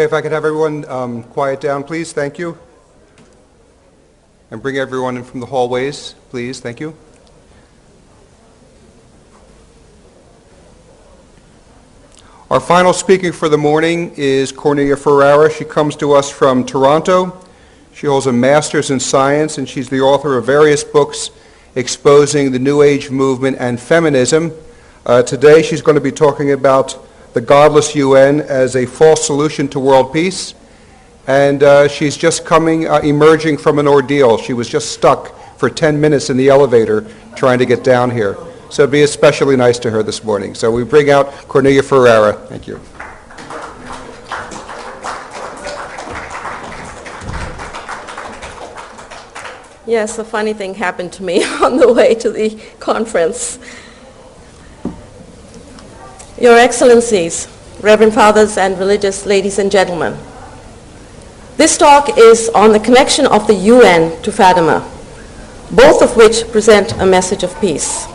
Okay, if I could have everyone quiet down, please. Thank you. And bring everyone in from the hallways, please. Thank you. Our final speaker for the morning is Cornelia Ferreira. She comes to us from Toronto. She holds a master's in science, and she's the author of various books exposing the New Age movement and feminism. Today she's going to be talking about the Godless UN as a false solution to world peace. And she's just emerging from an ordeal. She was just stuck for 10 minutes in the elevator trying to get down here. So be especially nice to her this morning. So we bring out Cornelia Ferreira. Thank you. Yes, a funny thing happened to me on the way to the conference. Your Excellencies, Reverend Fathers and religious ladies and gentlemen, this talk is on the connection of the UN to Fatima, both of which present a message of peace.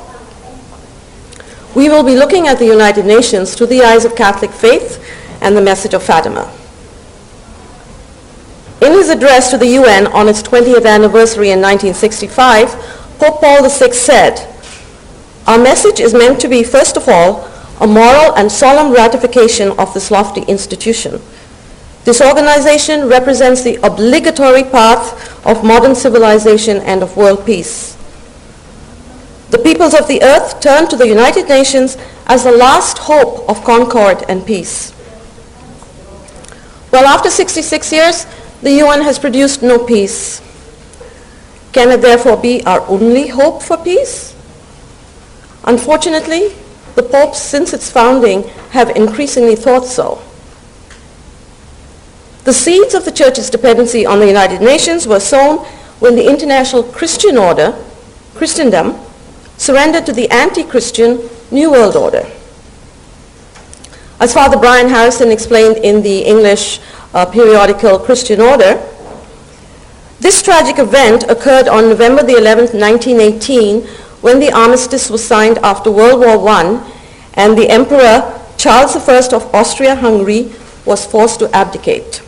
We will be looking at the United Nations through the eyes of Catholic faith and the message of Fatima. In his address to the UN on its 20th anniversary in 1965, Pope Paul VI said, "Our message is meant to be, first of all, a moral and solemn ratification of this lofty institution. This organization represents the obligatory path of modern civilization and of world peace. The peoples of the earth turn to the United Nations as the last hope of concord and peace." Well, after 66 years, the UN has produced no peace. Can it therefore be our only hope for peace? Unfortunately, the popes since its founding have increasingly thought so. The seeds of the Church's dependency on the United Nations were sown when the international Christian order, Christendom, surrendered to the anti-Christian New World Order. As Father Brian Harrison explained in the English periodical Christian Order, this tragic event occurred on November the 11th, 1918, when the armistice was signed after World War I, and the Emperor Charles I of Austria-Hungary was forced to abdicate.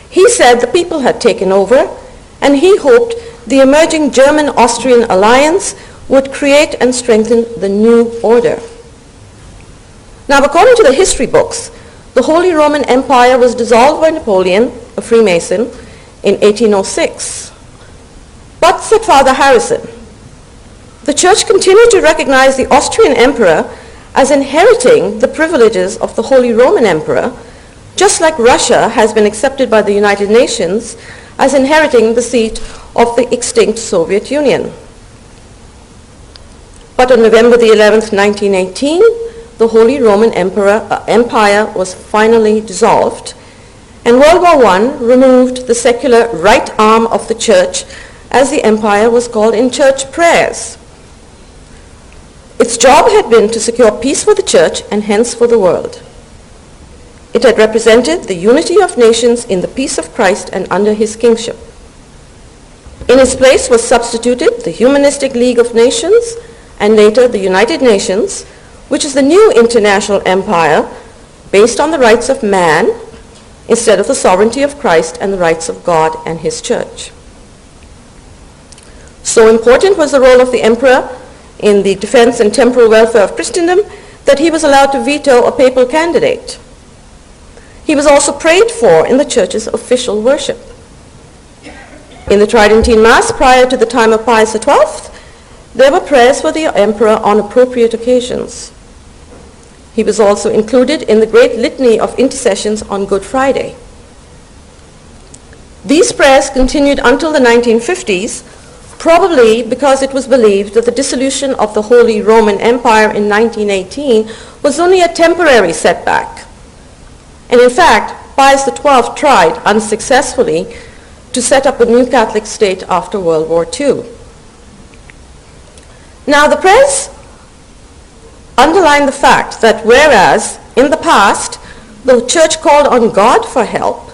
He said the people had taken over, and he hoped the emerging German-Austrian alliance would create and strengthen the new order. Now, according to the history books, the Holy Roman Empire was dissolved by Napoleon, a Freemason, in 1806. But, said Father Harrison, the Church continued to recognize the Austrian Emperor as inheriting the privileges of the Holy Roman Emperor, just like Russia has been accepted by the United Nations as inheriting the seat of the extinct Soviet Union. But on November the 11th, 1918, the Holy Roman Empire was finally dissolved, and World War I removed the secular right arm of the Church, as the empire was called in church prayers. Its job had been to secure peace for the Church and hence for the world. It had represented the unity of nations in the peace of Christ and under his kingship. In its place was substituted the Humanistic League of Nations and later the United Nations, which is the new international empire based on the rights of man instead of the sovereignty of Christ and the rights of God and his Church. So important was the role of the emperor in the defense and temporal welfare of Christendom that he was allowed to veto a papal candidate. He was also prayed for in the Church's official worship. In the Tridentine Mass prior to the time of Pius XII, there were prayers for the emperor on appropriate occasions. He was also included in the great litany of intercessions on Good Friday. These prayers continued until the 1950s, probably because it was believed that the dissolution of the Holy Roman Empire in 1918 was only a temporary setback. And in fact, Pius XII tried unsuccessfully to set up a new Catholic state after World War II. Now, the prayers underline the fact that whereas in the past the Church called on God for help,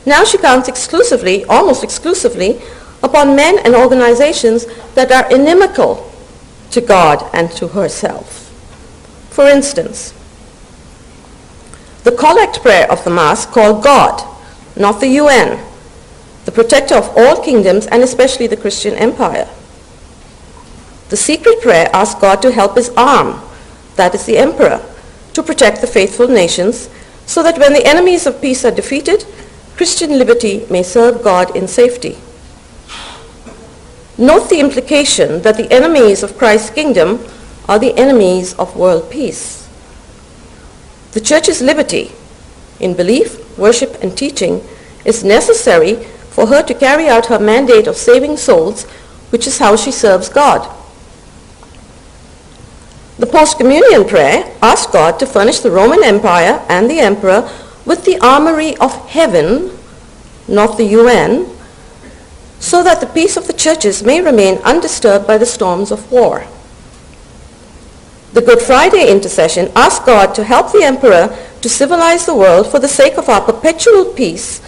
now she counts exclusively, almost exclusively, upon men and organizations that are inimical to God and to herself. For instance, The collect prayer of the Mass called God, not the UN, the protector of all kingdoms and especially the Christian empire. The secret prayer asks God to help his arm, that is the emperor, to protect the faithful nations so that when the enemies of peace are defeated, Christian liberty may serve God in safety. Note the implication that the enemies of Christ's kingdom are the enemies of world peace. The Church's liberty in belief, worship, and teaching is necessary for her to carry out her mandate of saving souls, which is how she serves God. The post-communion prayer asks God to furnish the Roman Empire and the emperor with the armory of heaven, not the UN, so that the peace of the churches may remain undisturbed by the storms of war. The Good Friday intercession asks God to help the emperor to civilize the world for the sake of our perpetual peace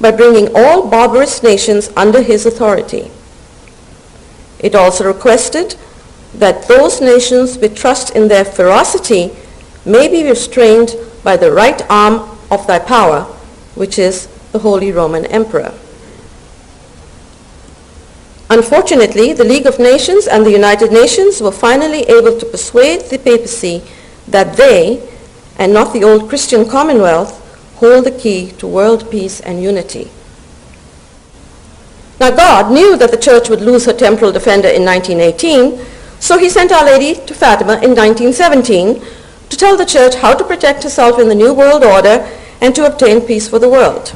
by bringing all barbarous nations under his authority. It also requested that those nations with trust in their ferocity may be restrained by the right arm of thy power, which is the Holy Roman Emperor. Unfortunately, the League of Nations and the United Nations were finally able to persuade the papacy that they, and not the old Christian Commonwealth, hold the key to world peace and unity. Now God knew that the Church would lose her temporal defender in 1918, so he sent Our Lady to Fatima in 1917 to tell the Church how to protect herself in the New World Order and to obtain peace for the world.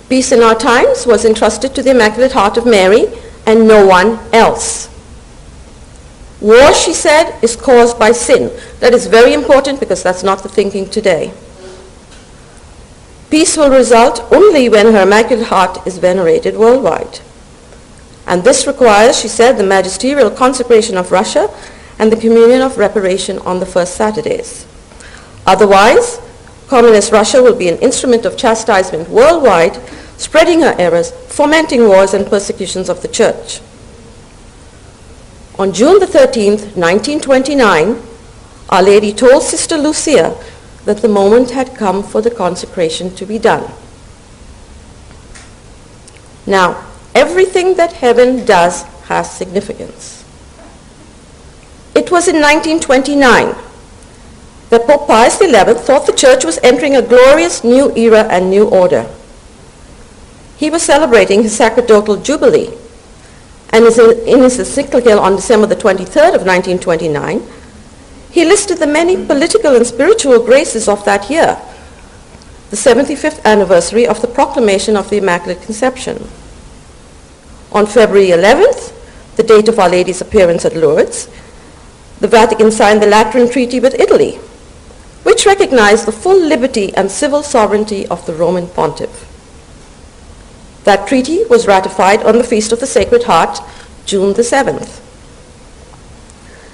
Peace in our times was entrusted to the Immaculate Heart of Mary and no one else. War, she said, is caused by sin. That is very important because that's not the thinking today. Peace will result only when her Immaculate Heart is venerated worldwide. And this requires, she said, the magisterial consecration of Russia and the communion of reparation on the first Saturdays. Otherwise, Communist Russia will be an instrument of chastisement worldwide, spreading her errors, fomenting wars and persecutions of the Church. On June the 13th, 1929, Our Lady told Sister Lucia that the moment had come for the consecration to be done. Now, everything that heaven does has significance. It was in 1929 that Pope Pius XI thought the Church was entering a glorious new era and new order. He was celebrating his sacerdotal jubilee, and in his encyclical on December the 23rd of 1929, he listed the many political and spiritual graces of that year, the 75th anniversary of the proclamation of the Immaculate Conception. On February 11th, the date of Our Lady's appearance at Lourdes, the Vatican signed the Lateran Treaty with Italy, which recognized the full liberty and civil sovereignty of the Roman Pontiff. That treaty was ratified on the Feast of the Sacred Heart, June the 7th.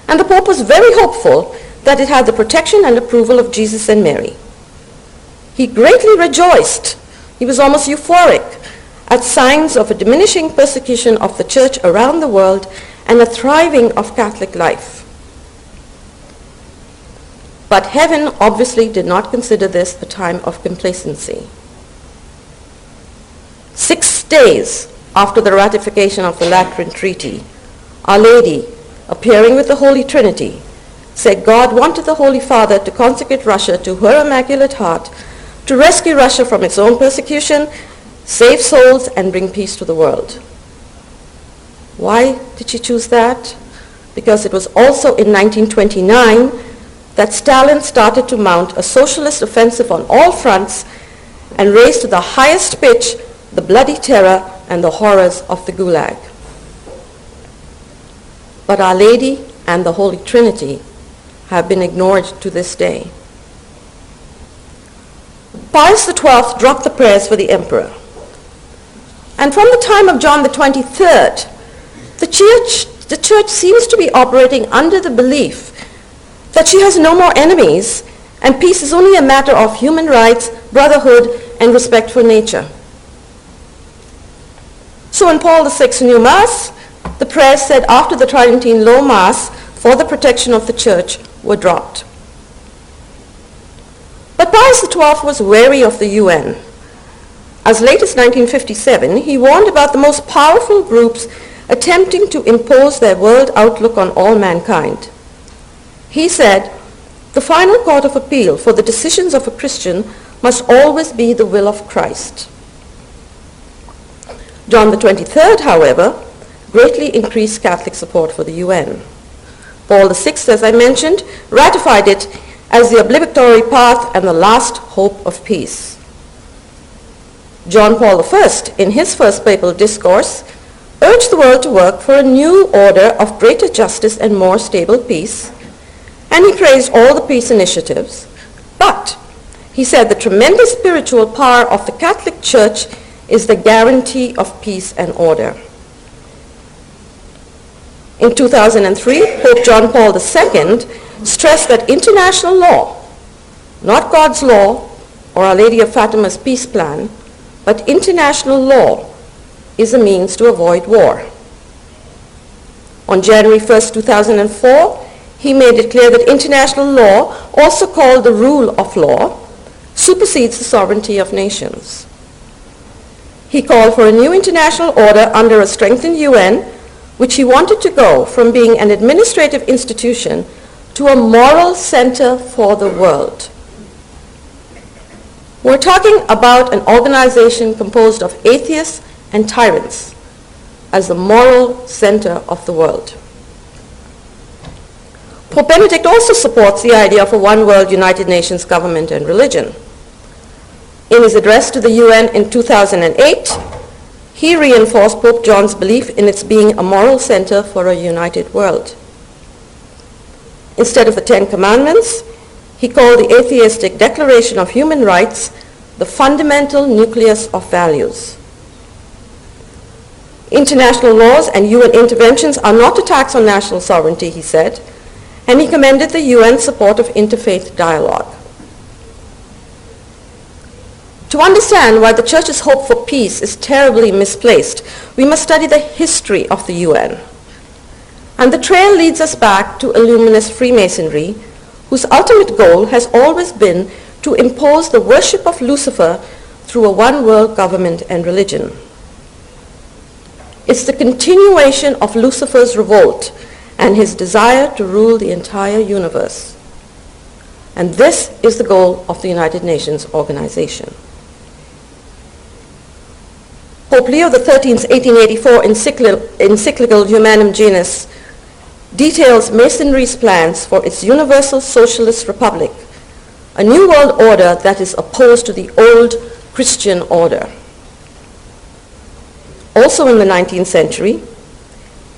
And the Pope was very hopeful that it had the protection and approval of Jesus and Mary. He greatly rejoiced, he was almost euphoric, at signs of a diminishing persecution of the Church around the world and a thriving of Catholic life. But heaven obviously did not consider this a time of complacency. 6 days after the ratification of the Lateran Treaty, Our Lady, appearing with the Holy Trinity, said God wanted the Holy Father to consecrate Russia to her Immaculate Heart, to rescue Russia from its own persecution, save souls, and bring peace to the world. Why did she choose that? Because it was also in 1929 that Stalin started to mount a socialist offensive on all fronts and raised to the highest pitch the bloody terror and the horrors of the Gulag. But Our Lady and the Holy Trinity have been ignored to this day. Pius XII dropped the prayers for the emperor. And from the time of John the 23rd, the Church seems to be operating under the belief that she has no more enemies and peace is only a matter of human rights, brotherhood, and respect for nature. So in Paul VI's new Mass, the prayers said after the Tridentine Low Mass for the protection of the Church were dropped. Pius XII was wary of the UN. As late as 1957, he warned about the most powerful groups attempting to impose their world outlook on all mankind. He said, "The final court of appeal for the decisions of a Christian must always be the will of Christ." John the 23rd, however, greatly increased Catholic support for the UN. Paul VI, as I mentioned, ratified it as the obligatory path and the last hope of peace. John Paul I, in his first papal discourse, urged the world to work for a new order of greater justice and more stable peace, and he praised all the peace initiatives. But he said the tremendous spiritual power of the Catholic Church is the guarantee of peace and order. In 2003, Pope John Paul II stressed that international law, not God's law or Our Lady of Fatima's peace plan, but international law is a means to avoid war. On January 1st, 2004, he made it clear that international law, also called the rule of law, supersedes the sovereignty of nations. He called for a new international order under a strengthened UN, which he wanted to go from being an administrative institution to a moral center for the world. We're talking about an organization composed of atheists and tyrants as the moral center of the world. Pope Benedict also supports the idea of a one world United Nations government and religion. In his address to the UN in 2008, he reinforced Pope John's belief in its being a moral center for a united world. Instead of the Ten Commandments, he called the atheistic Declaration of Human Rights the fundamental nucleus of values. International laws and UN interventions are not attacks on national sovereignty, he said, and he commended the UN's support of interfaith dialogue. To understand why the Church's hope for peace is terribly misplaced, we must study the history of the UN. And the trail leads us back to Illuminist Freemasonry, whose ultimate goal has always been to impose the worship of Lucifer through a one-world government and religion. It's the continuation of Lucifer's revolt and his desire to rule the entire universe. And this is the goal of the United Nations organization. Pope Leo XIII's 1884 encyclical Humanum Genus details Masonry's plans for its universal socialist republic, a new world order that is opposed to the old Christian order. Also in the 19th century,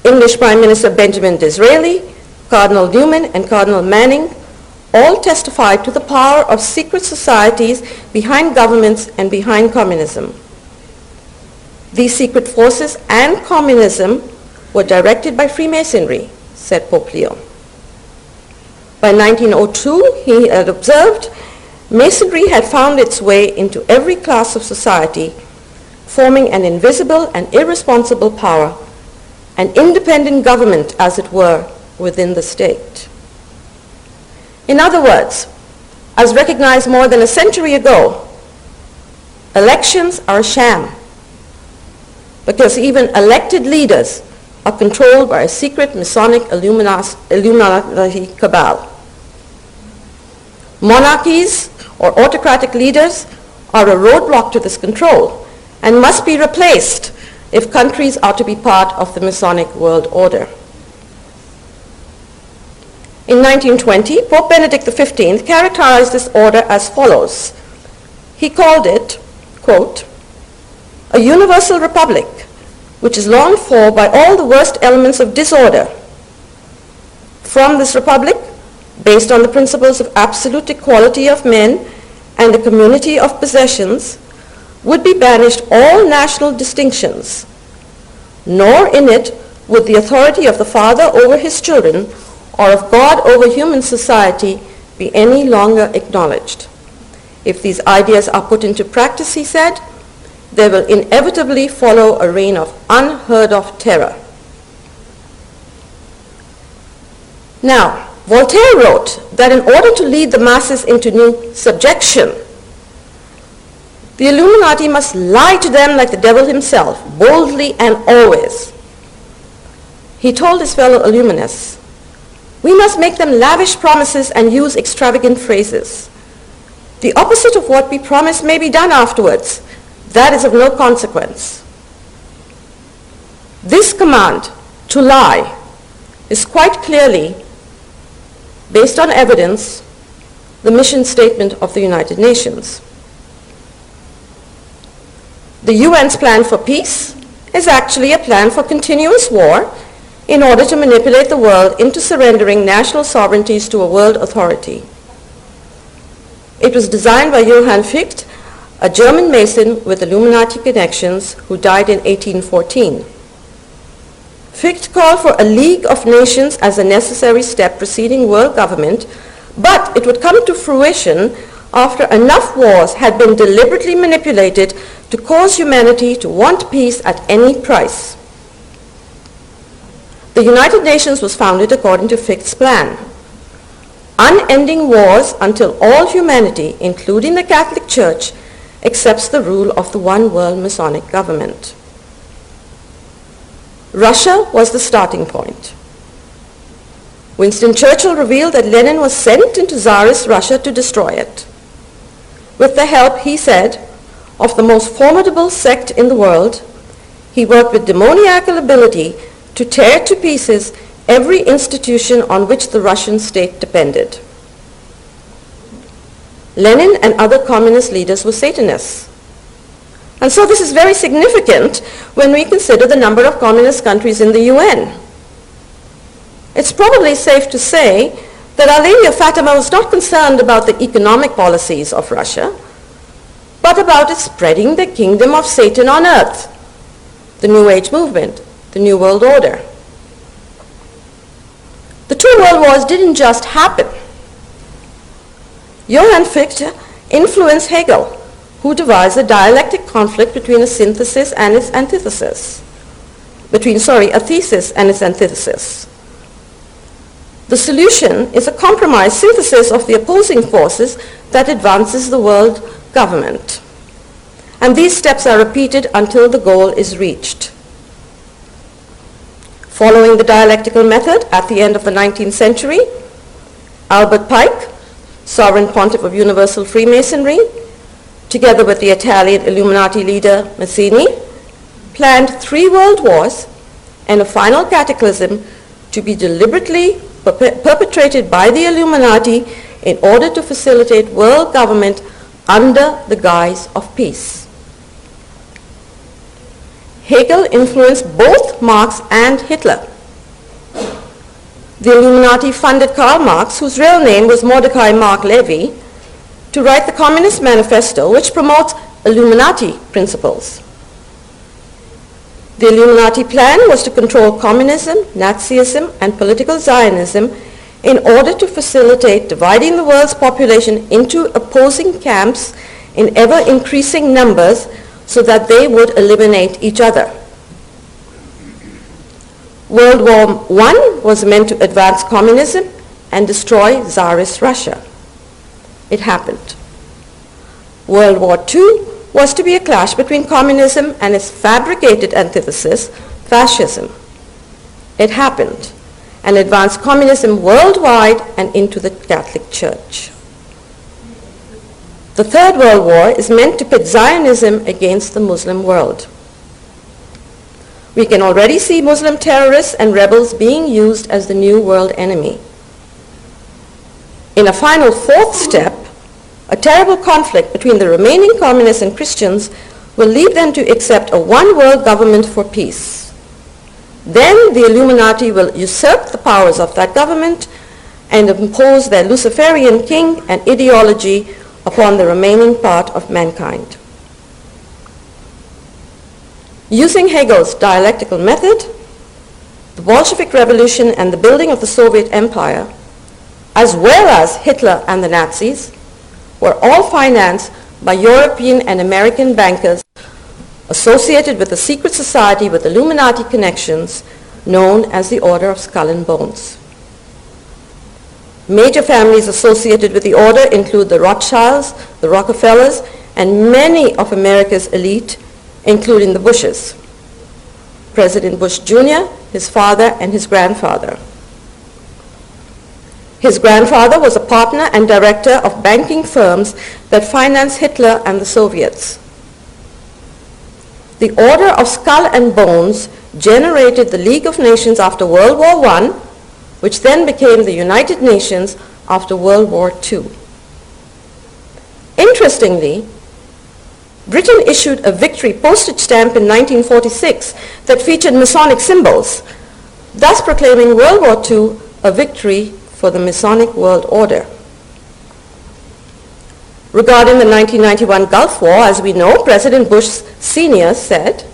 English Prime Minister Benjamin Disraeli, Cardinal Newman, and Cardinal Manning all testified to the power of secret societies behind governments and behind communism. These secret forces and communism were directed by Freemasonry, said Pope Leo. By 1902, he had observed, Masonry had found its way into every class of society, forming an invisible and irresponsible power, an independent government, as it were, within the state. In other words, as recognized more than a century ago, elections are a sham, because even elected leaders are controlled by a secret Masonic Illuminati cabal. Monarchies or autocratic leaders are a roadblock to this control and must be replaced if countries are to be part of the Masonic world order. In 1920, Pope Benedict XV characterized this order as follows. He called it, quote, a universal republic, which is longed for by all the worst elements of disorder. From this republic, based on the principles of absolute equality of men and the community of possessions, would be banished all national distinctions, nor in it would the authority of the father over his children or of God over human society be any longer acknowledged. If these ideas are put into practice, he said, there will inevitably follow a reign of unheard of terror. Now, Voltaire wrote that in order to lead the masses into new subjection, the Illuminati must lie to them like the devil himself, boldly and always. He told his fellow illuminists, "We must make them lavish promises and use extravagant phrases. The opposite of what we promise may be done afterwards. That is of no consequence." This command to lie is quite clearly, based on evidence, the mission statement of the United Nations. The UN's plan for peace is actually a plan for continuous war in order to manipulate the world into surrendering national sovereignties to a world authority. It was designed by Johann Fichte, a German Mason with Illuminati connections who died in 1814. Fichte called for a League of Nations as a necessary step preceding world government, but it would come to fruition after enough wars had been deliberately manipulated to cause humanity to want peace at any price. The United Nations was founded according to Fichte's plan. Unending wars until all humanity, including the Catholic Church, accepts the rule of the one world Masonic government. Russia was the starting point. Winston Churchill revealed that Lenin was sent into Tsarist Russia to destroy it. With the help, he said, of the most formidable sect in the world, he worked with demoniacal ability to tear to pieces every institution on which the Russian state depended. Lenin and other communist leaders were Satanists. And so this is very significant when we consider the number of communist countries in the UN. It's probably safe to say that Our Lady of Fatima was not concerned about the economic policies of Russia, but about its spreading the kingdom of Satan on earth, the New Age movement, the New World Order. The two world wars didn't just happen. Johann Fichte influenced Hegel, who devised a dialectic conflict between a synthesis and its antithesis. A thesis and its antithesis. The solution is a compromise synthesis of the opposing forces that advances the world government. And these steps are repeated until the goal is reached. Following the dialectical method at the end of the 19th century, Albert Pike, Sovereign Pontiff of Universal Freemasonry, together with the Italian Illuminati leader Mazzini, planned 3 world wars and a final cataclysm to be deliberately perpetrated by the Illuminati in order to facilitate world government under the guise of peace. Hegel influenced both Marx and Hitler. The Illuminati funded Karl Marx, whose real name was Mordecai Mark Levy, to write the Communist Manifesto, which promotes Illuminati principles. The Illuminati plan was to control communism, Nazism, and political Zionism in order to facilitate dividing the world's population into opposing camps in ever-increasing numbers so that they would eliminate each other. World War I was meant to advance communism and destroy Tsarist Russia. It happened. World War II was to be a clash between communism and its fabricated antithesis, fascism. It happened, and advanced communism worldwide and into the Catholic Church. The Third World War is meant to pit Zionism against the Muslim world. We can already see Muslim terrorists and rebels being used as the new world enemy. In a final 4th step, a terrible conflict between the remaining communists and Christians will lead them to accept a one-world government for peace. Then the Illuminati will usurp the powers of that government and impose their Luciferian king and ideology upon the remaining part of mankind. Using Hegel's dialectical method, the Bolshevik Revolution and the building of the Soviet Empire, as well as Hitler and the Nazis, were all financed by European and American bankers associated with a secret society with Illuminati connections known as the Order of Skull and Bones. Major families associated with the order include the Rothschilds, the Rockefellers, and many of America's elite, including the Bushes. President Bush Jr., his father, and his grandfather. His grandfather was a partner and director of banking firms that financed Hitler and the Soviets. The Order of Skull and Bones generated the League of Nations after World War I, which then became the United Nations after World War II. Interestingly, Britain issued a victory postage stamp in 1946 that featured Masonic symbols, thus proclaiming World War II a victory for the Masonic World Order. Regarding the 1991 Gulf War, as we know, President Bush Sr. said,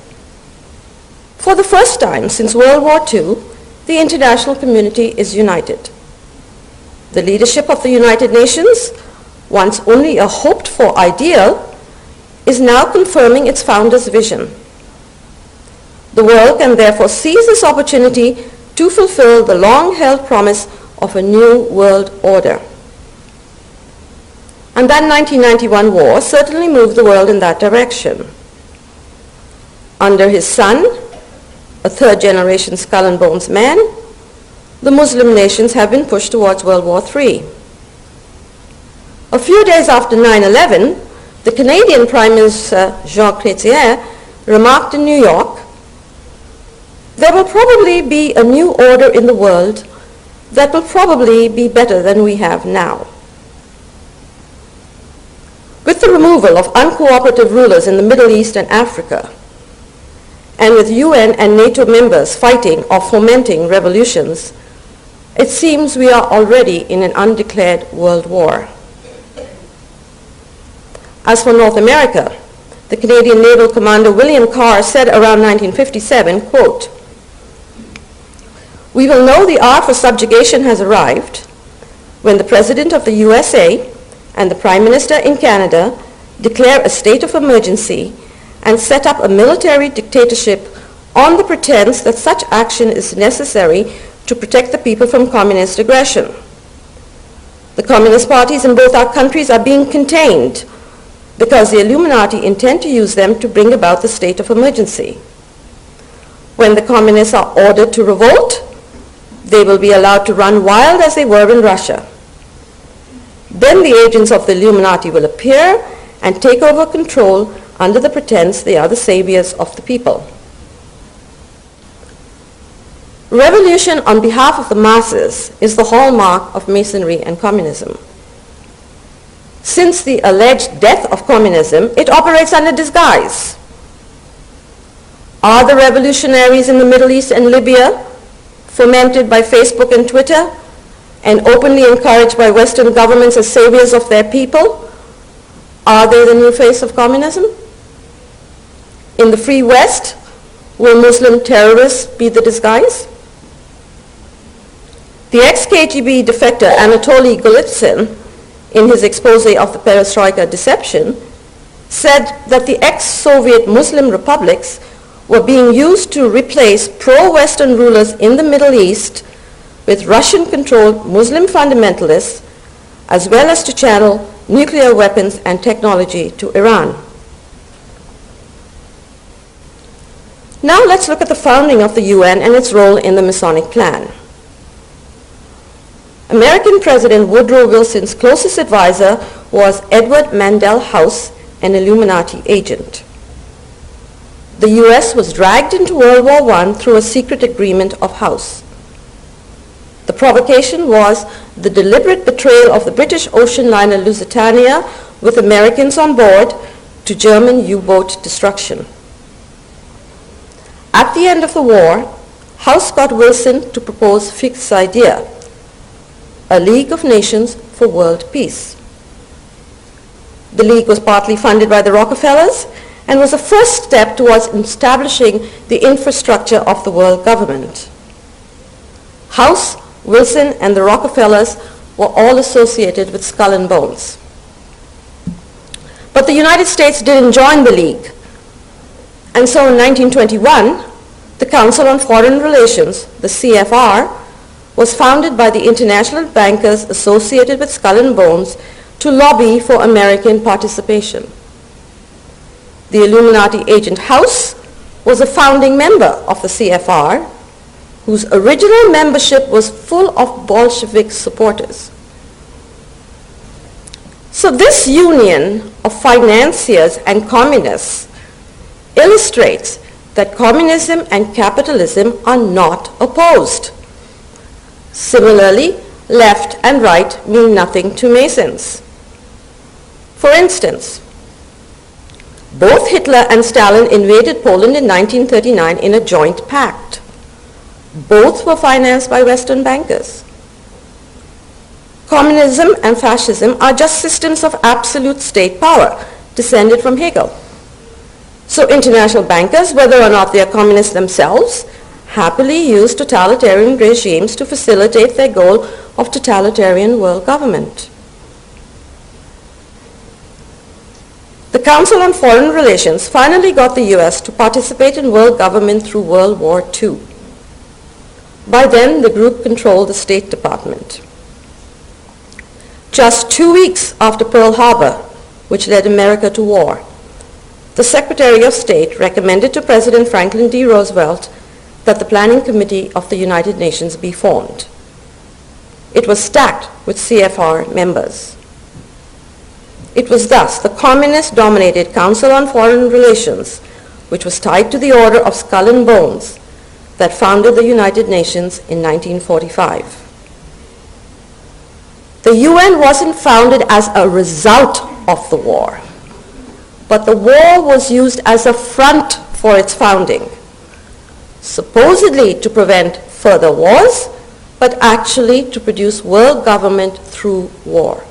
"For the first time since World War II, the international community is united. The leadership of the United Nations, once only a hoped-for ideal, is now confirming its founder's vision. The world can therefore seize this opportunity to fulfill the long-held promise of a new world order." And that 1991 war certainly moved the world in that direction. Under his son, a third-generation skull and bones man, the Muslim nations have been pushed towards World War III. A few days after 9/11, the Canadian Prime Minister Jean Chrétien remarked in New York, "There will probably be a new order in the world that will probably be better than we have now." With the removal of uncooperative rulers in the Middle East and Africa, and with UN and NATO members fighting or fomenting revolutions, it seems we are already in an undeclared world war. As for North America, the Canadian Naval Commander William Carr said around 1957, quote, "We will know the hour for subjugation has arrived when the President of the USA and the Prime Minister in Canada declare a state of emergency and set up a military dictatorship on the pretense that such action is necessary to protect the people from communist aggression. The communist parties in both our countries are being contained because the Illuminati intend to use them to bring about the state of emergency. When the communists are ordered to revolt, they will be allowed to run wild as they were in Russia. Then the agents of the Illuminati will appear and take over control under the pretense they are the saviors of the people." Revolution on behalf of the masses is the hallmark of Masonry and communism. Since the alleged death of communism, it operates under disguise. Are the revolutionaries in the Middle East and Libya, fomented by Facebook and Twitter, and openly encouraged by Western governments as saviors of their people, are they the new face of communism? In the Free West, will Muslim terrorists be the disguise? The ex-KGB defector Anatoly Golitsyn, in his expose of the Perestroika deception, said that the ex-Soviet Muslim republics were being used to replace pro-Western rulers in the Middle East with Russian-controlled Muslim fundamentalists, as well as to channel nuclear weapons and technology to Iran. Now let's look at the founding of the UN and its role in the Masonic plan. American President Woodrow Wilson's closest advisor was Edward Mandell House, an Illuminati agent. The US was dragged into World War I through a secret agreement of House. The provocation was the deliberate betrayal of the British ocean liner Lusitania with Americans on board to German U-boat destruction. At the end of the war, House got Wilson to propose a fixed idea: a League of Nations for world peace. The League was partly funded by the Rockefellers and was a first step towards establishing the infrastructure of the world government. House, Wilson, and the Rockefellers were all associated with Skull and Bones. But the United States didn't join the League. And so in 1921, the Council on Foreign Relations, the CFR, was founded by the international bankers associated with Skull and Bones to lobby for American participation. The Illuminati agent House was a founding member of the CFR, whose original membership was full of Bolshevik supporters. So this union of financiers and communists illustrates that communism and capitalism are not opposed. Similarly, left and right mean nothing to Masons. For instance, both Hitler and Stalin invaded Poland in 1939 in a joint pact. Both were financed by Western bankers. Communism and fascism are just systems of absolute state power, descended from Hegel. So international bankers, whether or not they are communists themselves, happily use totalitarian regimes to facilitate their goal of totalitarian world government. The Council on Foreign Relations finally got the US to participate in world government through World War II. By then, the group controlled the State Department. Just 2 weeks after Pearl Harbor, which led America to war, the Secretary of State recommended to President Franklin D. Roosevelt that the Planning Committee of the United Nations be formed. It was stacked with CFR members. It was thus the communist-dominated Council on Foreign Relations, which was tied to the Order of Skull and Bones, that founded the United Nations in 1945. The UN wasn't founded as a result of the war, but the war was used as a front for its founding, supposedly to prevent further wars, but actually to produce world government through war.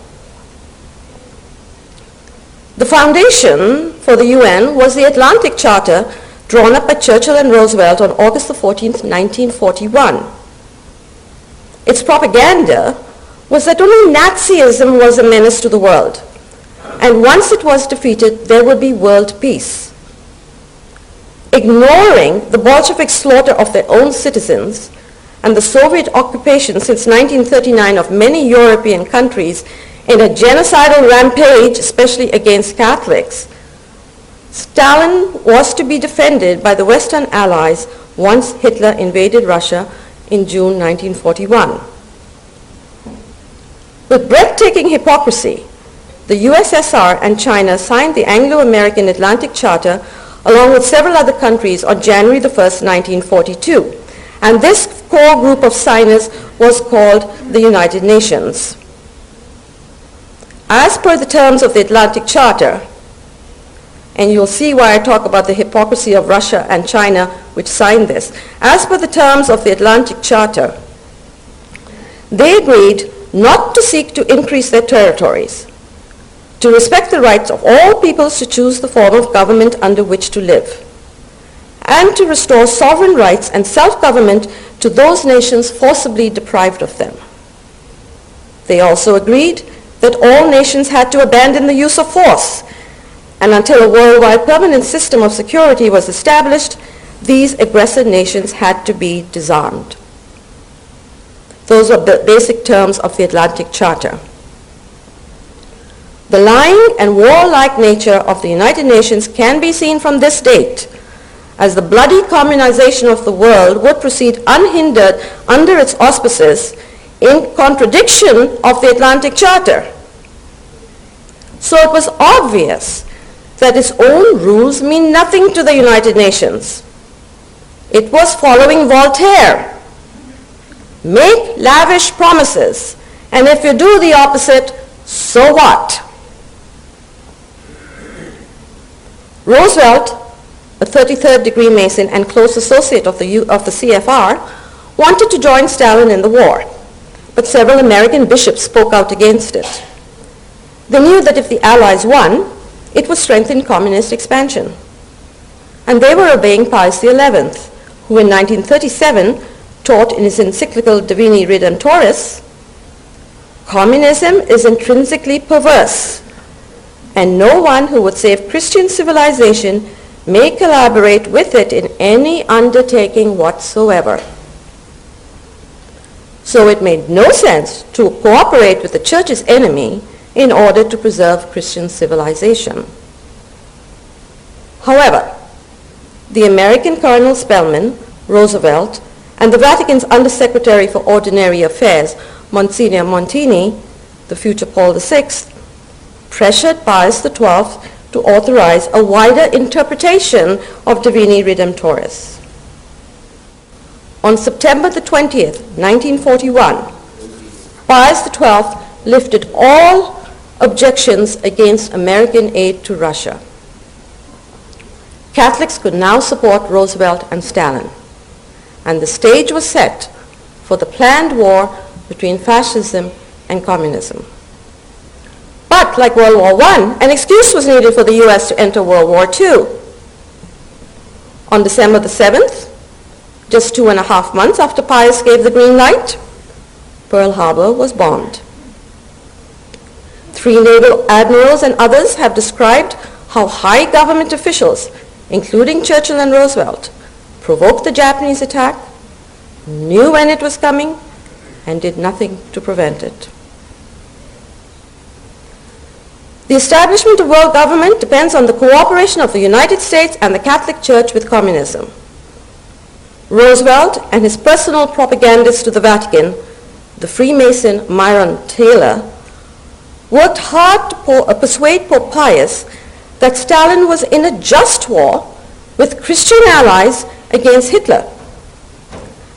The foundation for the UN was the Atlantic Charter drawn up by Churchill and Roosevelt on August 14, 1941. Its propaganda was that only Nazism was a menace to the world, and once it was defeated, there would be world peace. Ignoring the Bolshevik slaughter of their own citizens and the Soviet occupation since 1939 of many European countries in a genocidal rampage, especially against Catholics, Stalin was to be defended by the Western Allies once Hitler invaded Russia in June 1941. With breathtaking hypocrisy, the USSR and China signed the Anglo-American Atlantic Charter along with several other countries on January 1, 1942. And this core group of signers was called the United Nations. As per the terms of the Atlantic Charter, and you'll see why I talk about the hypocrisy of Russia and China, which signed this. As per the terms of the Atlantic Charter, they agreed not to seek to increase their territories, to respect the rights of all peoples to choose the form of government under which to live, and to restore sovereign rights and self-government to those nations forcibly deprived of them. They also agreed that all nations had to abandon the use of force, and until a worldwide permanent system of security was established, these aggressor nations had to be disarmed. Those are the basic terms of the Atlantic Charter. The lying and warlike nature of the United Nations can be seen from this date, as the bloody communization of the world would proceed unhindered under its auspices in contradiction of the Atlantic Charter. So it was obvious that its own rules mean nothing to the United Nations. It was following Voltaire. Make lavish promises, and if you do the opposite, so what? Roosevelt, a 33rd degree Mason and close associate of the CFR, wanted to join Stalin in the war, but several American bishops spoke out against it. They knew that if the Allies won, it would strengthen communist expansion. And they were obeying Pius XI, who in 1937 taught in his encyclical Divini Redemptoris, communism is intrinsically perverse, and no one who would save Christian civilization may collaborate with it in any undertaking whatsoever. So it made no sense to cooperate with the church's enemy in order to preserve Christian civilization. However, the American Colonel Spellman, Roosevelt, and the Vatican's Undersecretary for Ordinary Affairs, Monsignor Montini, the future Paul VI, pressured Pius XII to authorize a wider interpretation of Divini Redemptoris. On September the 20th, 1941, Pius XII lifted all objections against American aid to Russia. Catholics could now support Roosevelt and Stalin, and the stage was set for the planned war between fascism and communism. But like World War I, an excuse was needed for the US to enter World War II. On December the 7th, just 2.5 months after Pius gave the green light, Pearl Harbor was bombed. 3 naval admirals and others have described how high government officials, including Churchill and Roosevelt, provoked the Japanese attack, knew when it was coming, and did nothing to prevent it. The establishment of world government depends on the cooperation of the United States and the Catholic Church with communism. Roosevelt and his personal propagandist to the Vatican, the Freemason Myron Taylor, worked hard to persuade Pope Pius that Stalin was in a just war with Christian allies against Hitler,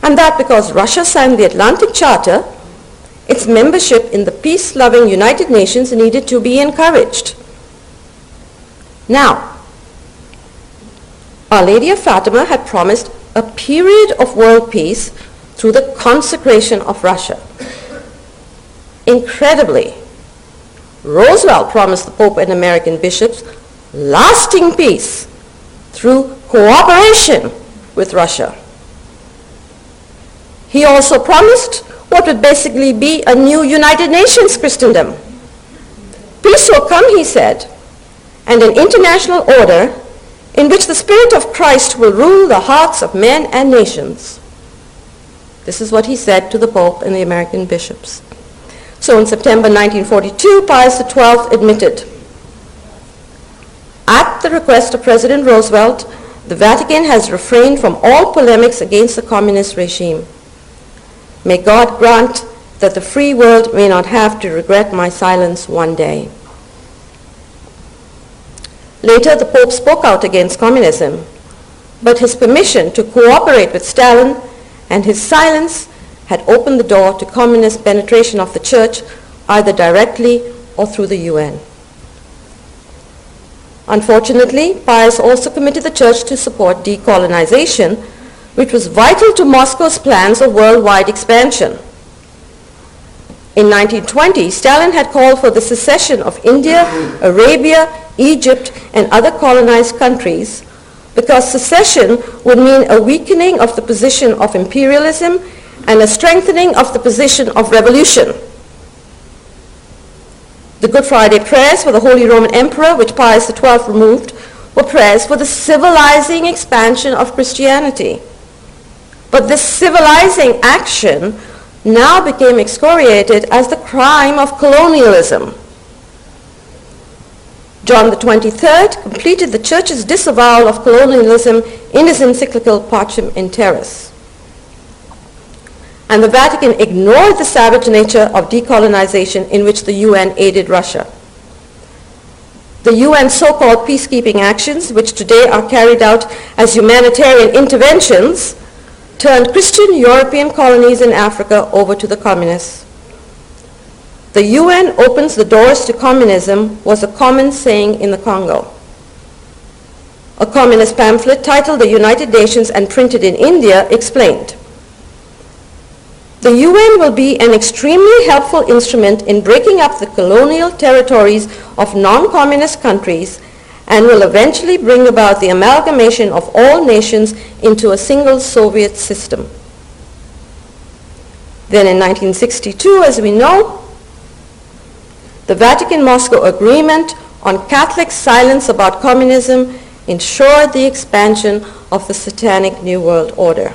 and that because Russia signed the Atlantic Charter, its membership in the peace-loving United Nations needed to be encouraged. Now, Our Lady of Fatima had promised a period of world peace through the consecration of Russia. Incredibly, Roosevelt promised the Pope and American bishops lasting peace through cooperation with Russia. He also promised what would basically be a new United Nations Christendom. Peace will come, he said, and an international order in which the Spirit of Christ will rule the hearts of men and nations. This is what he said to the Pope and the American bishops. So in September 1942, Pius XII admitted, at the request of President Roosevelt, the Vatican has refrained from all polemics against the communist regime. May God grant that the free world may not have to regret my silence one day. Later, the Pope spoke out against communism, but his permission to cooperate with Stalin and his silence had opened the door to communist penetration of the Church, either directly or through the UN. Unfortunately, Pius also committed the Church to support decolonization, which was vital to Moscow's plans of worldwide expansion. In 1920, Stalin had called for the secession of India, Arabia, Egypt, and other colonized countries because secession would mean a weakening of the position of imperialism and a strengthening of the position of revolution. The Good Friday prayers for the Holy Roman Emperor, which Pius XII removed, were prayers for the civilizing expansion of Christianity. But this civilizing action now became excoriated as the crime of colonialism. John the 23rd completed the Church's disavowal of colonialism in his encyclical Pacem in Terris. And the Vatican ignored the savage nature of decolonization in which the UN aided Russia. The UN's so-called peacekeeping actions, which today are carried out as humanitarian interventions, turned Christian European colonies in Africa over to the communists. The UN opens the doors to communism was a common saying in the Congo. A communist pamphlet titled The United Nations and printed in India explained, the UN will be an extremely helpful instrument in breaking up the colonial territories of non-communist countries and will eventually bring about the amalgamation of all nations into a single Soviet system. Then in 1962, as we know, the Vatican-Moscow Agreement on Catholic silence about communism ensured the expansion of the Satanic New World Order.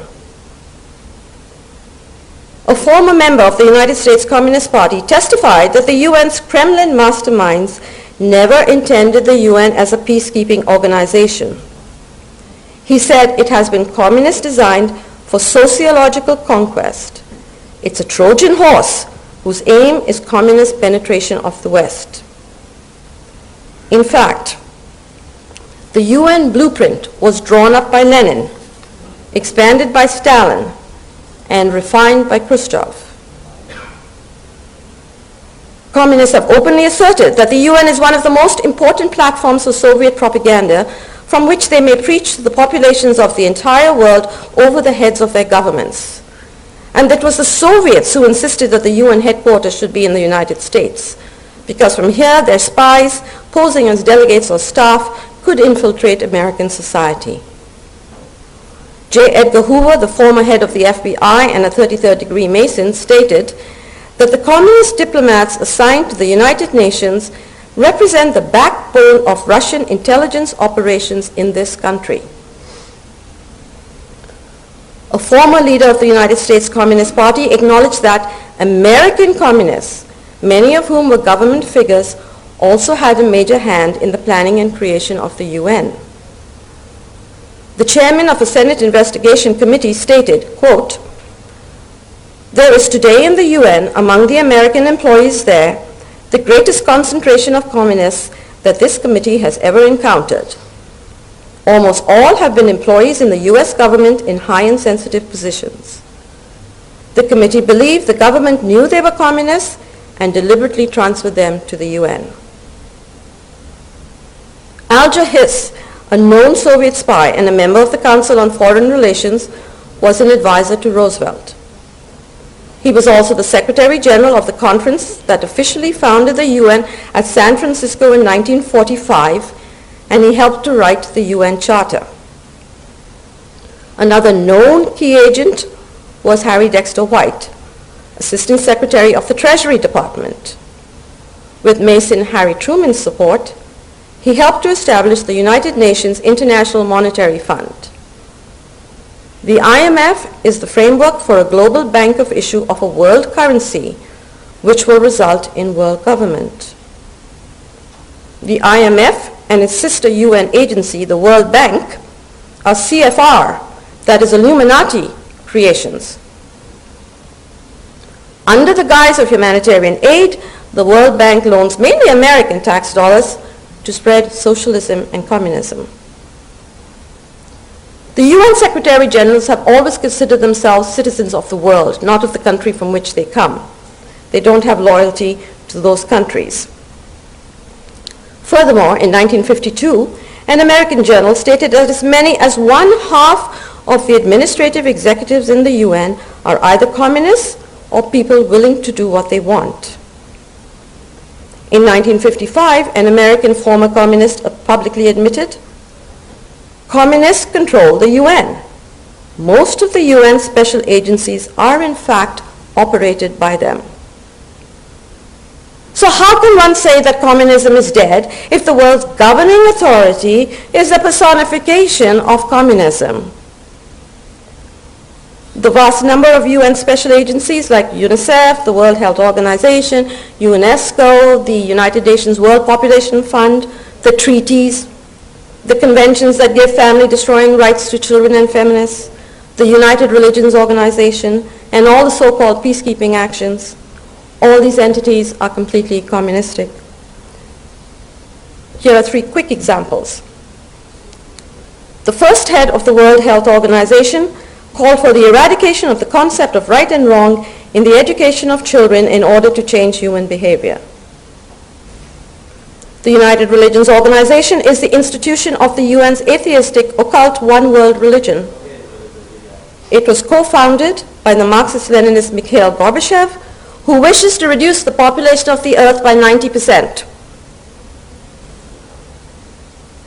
a former member of the United States Communist Party, testified that the UN's Kremlin masterminds never intended the UN as a peacekeeping organization. He said it has been communist designed for sociological conquest. It's a Trojan horse whose aim is communist penetration of the West. In fact, the UN blueprint was drawn up by Lenin, expanded by Stalin, and refined by Khrushchev. Communists have openly asserted that the UN is one of the most important platforms of Soviet propaganda from which they may preach to the populations of the entire world over the heads of their governments. And it was the Soviets who insisted that the UN headquarters should be in the United States, because from here their spies, posing as delegates or staff, could infiltrate American society. J. Edgar Hoover, the former head of the FBI and a 33rd degree Mason, stated that the communist diplomats assigned to the United Nations represent the backbone of Russian intelligence operations in this country. A former leader of the United States Communist Party acknowledged that American communists, many of whom were government figures, also had a major hand in the planning and creation of the UN. The chairman of a Senate investigation committee stated, quote, "There is today in the UN, among the American employees there, the greatest concentration of communists that this committee has ever encountered. Almost all have been employees in the US government in high and sensitive positions. The committee believed the government knew they were communists and deliberately transferred them to the UN." Alger Hiss, a known Soviet spy and a member of the Council on Foreign Relations, was an advisor to Roosevelt. He was also the Secretary General of the conference that officially founded the UN at San Francisco in 1945, and he helped to write the UN Charter. Another known key agent was Harry Dexter White, Assistant Secretary of the Treasury Department. With Mason Harry Truman's support, he helped to establish the United Nations International Monetary Fund. The IMF is the framework for a global bank of issue of a world currency, which will result in world government. The IMF and its sister UN agency, the World Bank, are CFR, that is Illuminati creations. Under the guise of humanitarian aid, the World Bank loans mainly American tax dollars to spread socialism and communism. The UN Secretary Generals have always considered themselves citizens of the world, not of the country from which they come. They don't have loyalty to those countries. Furthermore, in 1952, an American journal stated that as many as 1/2 of the administrative executives in the UN are either communists or people willing to do what they want. In 1955, an American former communist publicly admitted, "Communists control the UN. Most of the UN special agencies are in fact operated by them." So how can one say that communism is dead if the world's governing authority is a personification of communism? The vast number of UN special agencies like UNICEF, the World Health Organization, UNESCO, the United Nations World Population Fund, the treaties, the conventions that give family-destroying rights to children and feminists, the United Religions Organization, and all the so-called peacekeeping actions, all these entities are completely communistic. Here are 3 quick examples. The first head of the World Health Organization called for the eradication of the concept of right and wrong in the education of children in order to change human behavior. The United Religions Organization is the institution of the UN's atheistic occult one world religion. It was co-founded by the Marxist-Leninist Mikhail Gorbachev, who wishes to reduce the population of the earth by 90%.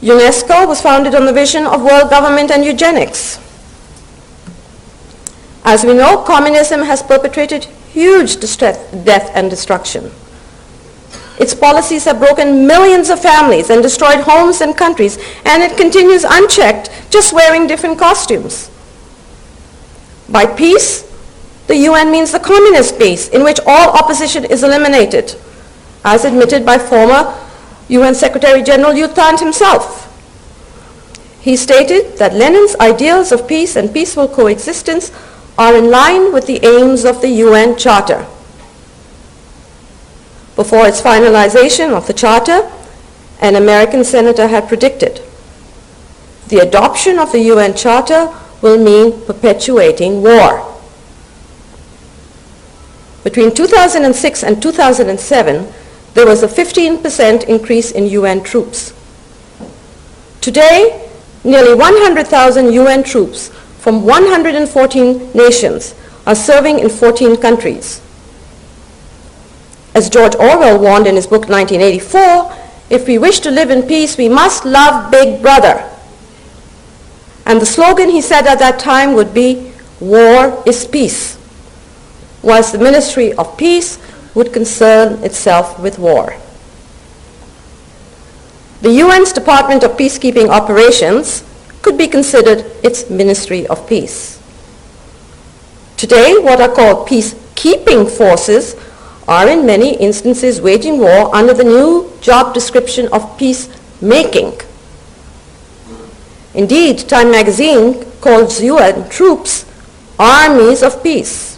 UNESCO was founded on the vision of world government and eugenics. As we know, communism has perpetrated huge death and destruction. Its policies have broken millions of families and destroyed homes and countries, and it continues unchecked, just wearing different costumes. By peace, The UN means the communist peace, in which all opposition is eliminated, as admitted by former UN Secretary General U Thant himself. He stated that Lenin's ideals of peace and peaceful coexistence are in line with the aims of the UN Charter. Before its finalization of the Charter, an American senator had predicted, the adoption of the UN Charter will mean perpetuating war. Between 2006 and 2007, there was a 15% increase in UN troops. Today, nearly 100,000 UN troops from 114 nations are serving in 14 countries. As George Orwell warned in his book 1984, if we wish to live in peace, we must love Big Brother. And the slogan he said at that time would be, war is peace, whilst the Ministry of Peace would concern itself with war. The UN's Department of Peacekeeping Operations could be considered its Ministry of Peace. Today, what are called peacekeeping forces are in many instances waging war under the new job description of peacemaking. Indeed, Time magazine calls UN troops armies of peace.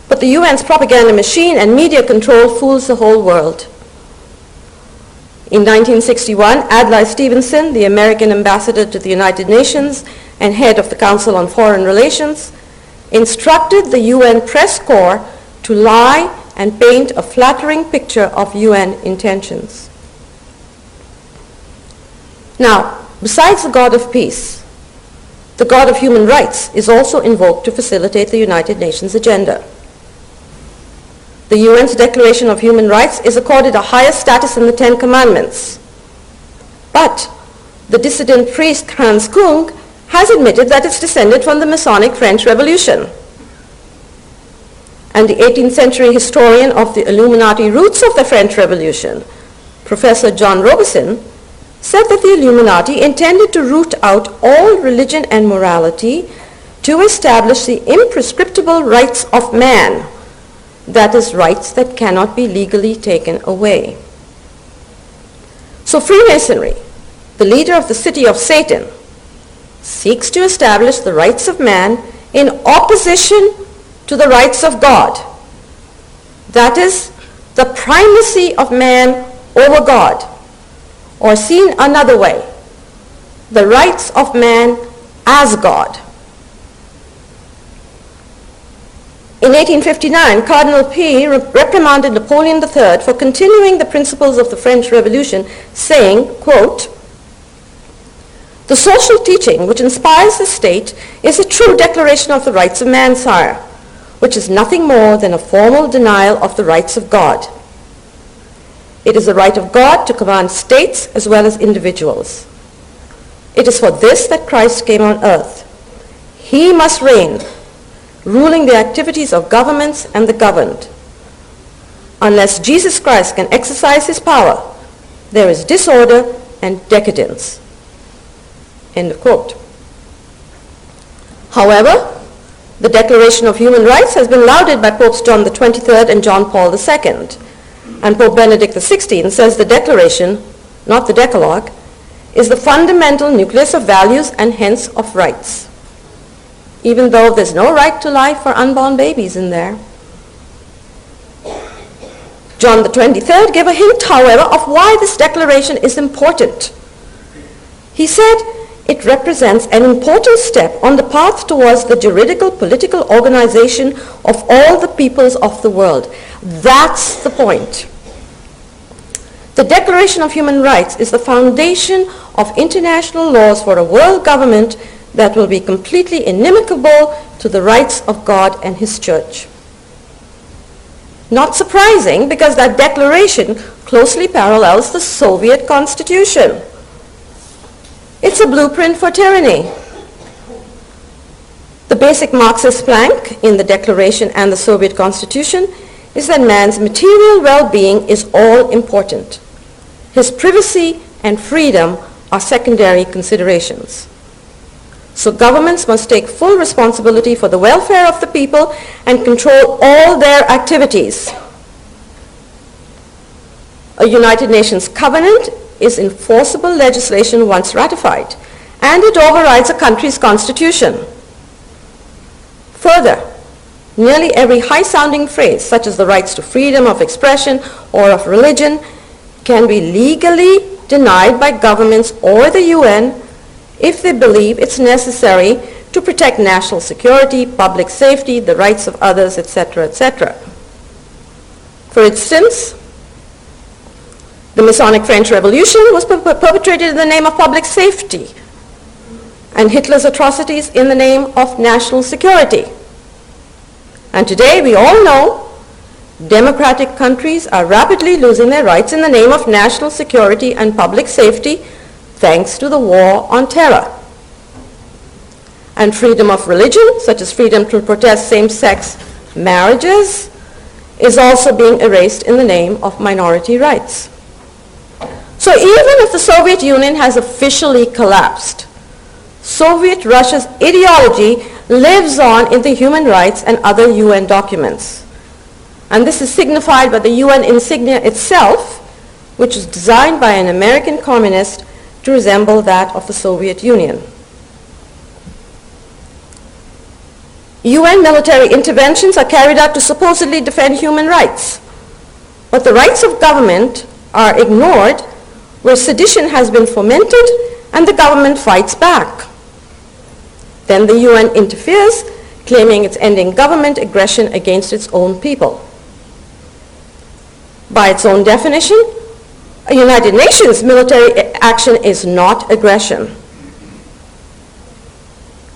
But the UN's propaganda machine and media control fools the whole world. In 1961, Adlai Stevenson, the American ambassador to the United Nations and head of the Council on Foreign Relations, instructed the UN press corps to lie and paint a flattering picture of UN intentions. Now, besides the God of peace, the God of human rights is also invoked to facilitate the United Nations agenda. The UN's Declaration of Human Rights is accorded a higher status than the Ten Commandments. But the dissident priest Hans Kung has admitted that it's descended from the Masonic French Revolution. And the 18th century historian of the Illuminati roots of the French Revolution, Professor John Robeson, said that the Illuminati intended to root out all religion and morality to establish the imprescriptible rights of man, that is, rights that cannot be legally taken away. So Freemasonry, the leader of the city of Satan, seeks to establish the rights of man in opposition to the rights of God. That is, the primacy of man over God, or seen another way, the rights of man as God. In 1859, Cardinal P. reprimanded Napoleon III for continuing the principles of the French Revolution, saying, quote, "The social teaching which inspires the state is a true declaration of the rights of man, sire, which is nothing more than a formal denial of the rights of God. It is the right of God to command states as well as individuals. It is for this that Christ came on earth. He must reign, ruling the activities of governments and the governed. Unless Jesus Christ can exercise his power, there is disorder and decadence." End of quote. However, the Declaration of Human Rights has been lauded by Popes John XXIII and John Paul II. And Pope Benedict XVI says the Declaration, not the Decalogue, is the fundamental nucleus of values and hence of rights, even though there's no right to life for unborn babies in there. John XXIII gave a hint, however, of why this declaration is important. He said it represents an important step on the path towards the juridical political organization of all the peoples of the world. That's the point. The Declaration of Human Rights is the foundation of international laws for a world government that will be completely inimical to the rights of God and his church. Not surprising, because that declaration closely parallels the Soviet Constitution. It's a blueprint for tyranny. The basic Marxist plank in the Declaration and the Soviet Constitution is that man's material well-being is all important. His privacy and freedom are secondary considerations. So governments must take full responsibility for the welfare of the people and control all their activities. A United Nations covenant is enforceable legislation once ratified, and it overrides a country's constitution. Further, nearly every high-sounding phrase, such as the rights to freedom of expression or of religion, can be legally denied by governments or the UN if they believe it's necessary to protect national security, public safety, the rights of others, etc., etc. For instance, the Masonic French Revolution was perpetrated in the name of public safety, and Hitler's atrocities in the name of national security. And today we all know democratic countries are rapidly losing their rights in the name of national security and public safety, thanks to the war on terror. And freedom of religion, such as freedom to protest same-sex marriages, is also being erased in the name of minority rights. So even if the Soviet Union has officially collapsed, Soviet Russia's ideology lives on in the human rights and other UN documents. And this is signified by the UN insignia itself, which is designed by an American communist to resemble that of the Soviet Union. UN military interventions are carried out to supposedly defend human rights, but the rights of government are ignored where sedition has been fomented and the government fights back. Then the UN interferes, claiming it's ending government aggression against its own people. By its own definition, a United Nations military action is not aggression.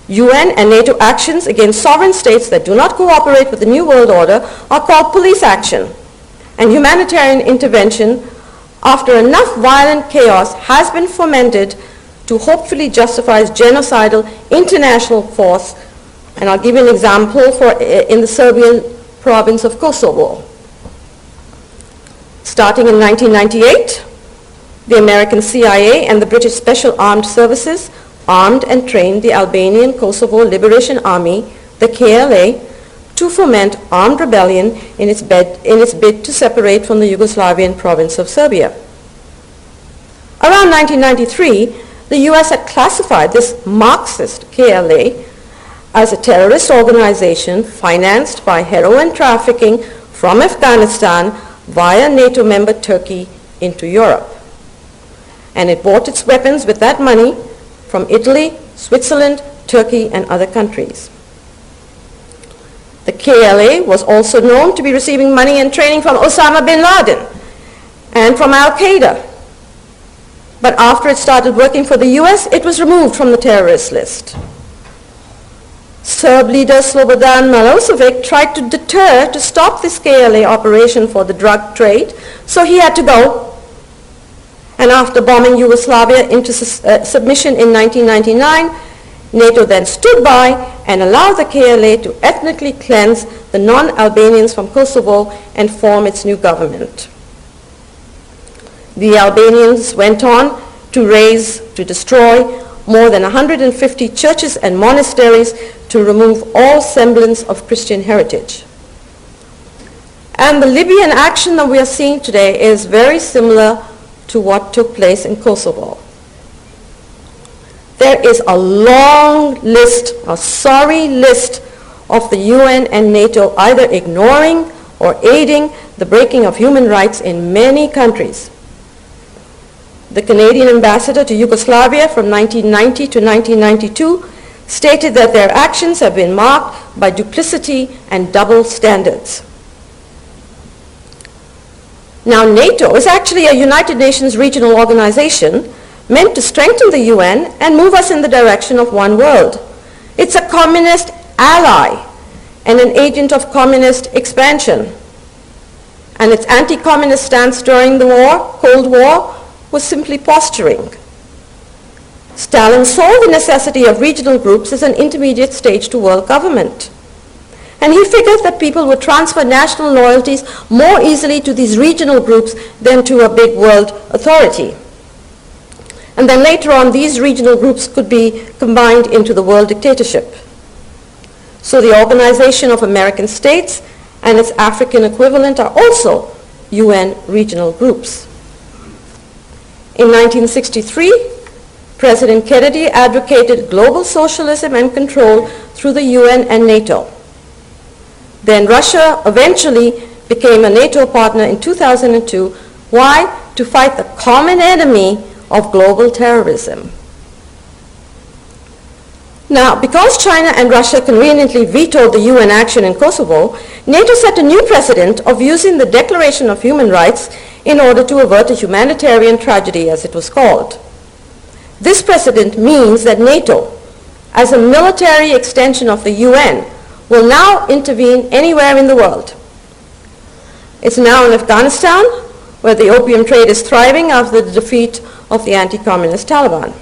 UN and NATO actions against sovereign states that do not cooperate with the New World Order are called police action, and humanitarian intervention after enough violent chaos has been fomented to hopefully justify genocidal international force. And I'll give you an example in the Serbian province of Kosovo. Starting in 1998, the American CIA and the British Special Armed Services armed and trained the Albanian Kosovo Liberation Army, the KLA, to foment armed rebellion in its bid to separate from the Yugoslavian province of Serbia. Around 1993, the US had classified this Marxist KLA as a terrorist organization financed by heroin trafficking from Afghanistan via NATO member Turkey into Europe. And it bought its weapons with that money from Italy, Switzerland, Turkey, and other countries. The KLA was also known to be receiving money and training from Osama bin Laden and from Al-Qaeda. But after it started working for the US, it was removed from the terrorist list. Serb leader Slobodan Milosevic tried to deter to stop this KLA operation for the drug trade, so he had to go. And after bombing Yugoslavia into submission in 1999, NATO then stood by and allowed the KLA to ethnically cleanse the non-Albanians from Kosovo and form its new government. The Albanians went on to destroy more than 150 churches and monasteries to remove all semblance of Christian heritage. And the Libyan action that we are seeing today is very similar to what took place in Kosovo. There is a long list, a sorry list of the UN and NATO either ignoring or aiding the breaking of human rights in many countries. The Canadian ambassador to Yugoslavia from 1990 to 1992 stated that their actions have been marked by duplicity and double standards. Now, NATO is actually a United Nations regional organization meant to strengthen the UN and move us in the direction of one world. It's a communist ally and an agent of communist expansion. And its anti-communist stance during the war, Cold War, was simply posturing. Stalin saw the necessity of regional groups as an intermediate stage to world government. And he figured that people would transfer national loyalties more easily to these regional groups than to a big world authority. And then later on, these regional groups could be combined into the world dictatorship. So the Organization of American States and its African equivalent are also UN regional groups. In 1963, President Kennedy advocated global socialism and control through the UN and NATO. Then Russia eventually became a NATO partner in 2002. Why? To fight the common enemy of global terrorism. Now, because China and Russia conveniently vetoed the UN action in Kosovo, NATO set a new precedent of using the Declaration of Human Rights in order to avert a humanitarian tragedy, as it was called. This precedent means that NATO, as a military extension of the UN, will now intervene anywhere in the world. It's now in Afghanistan, where the opium trade is thriving after the defeat of the anti-communist Taliban.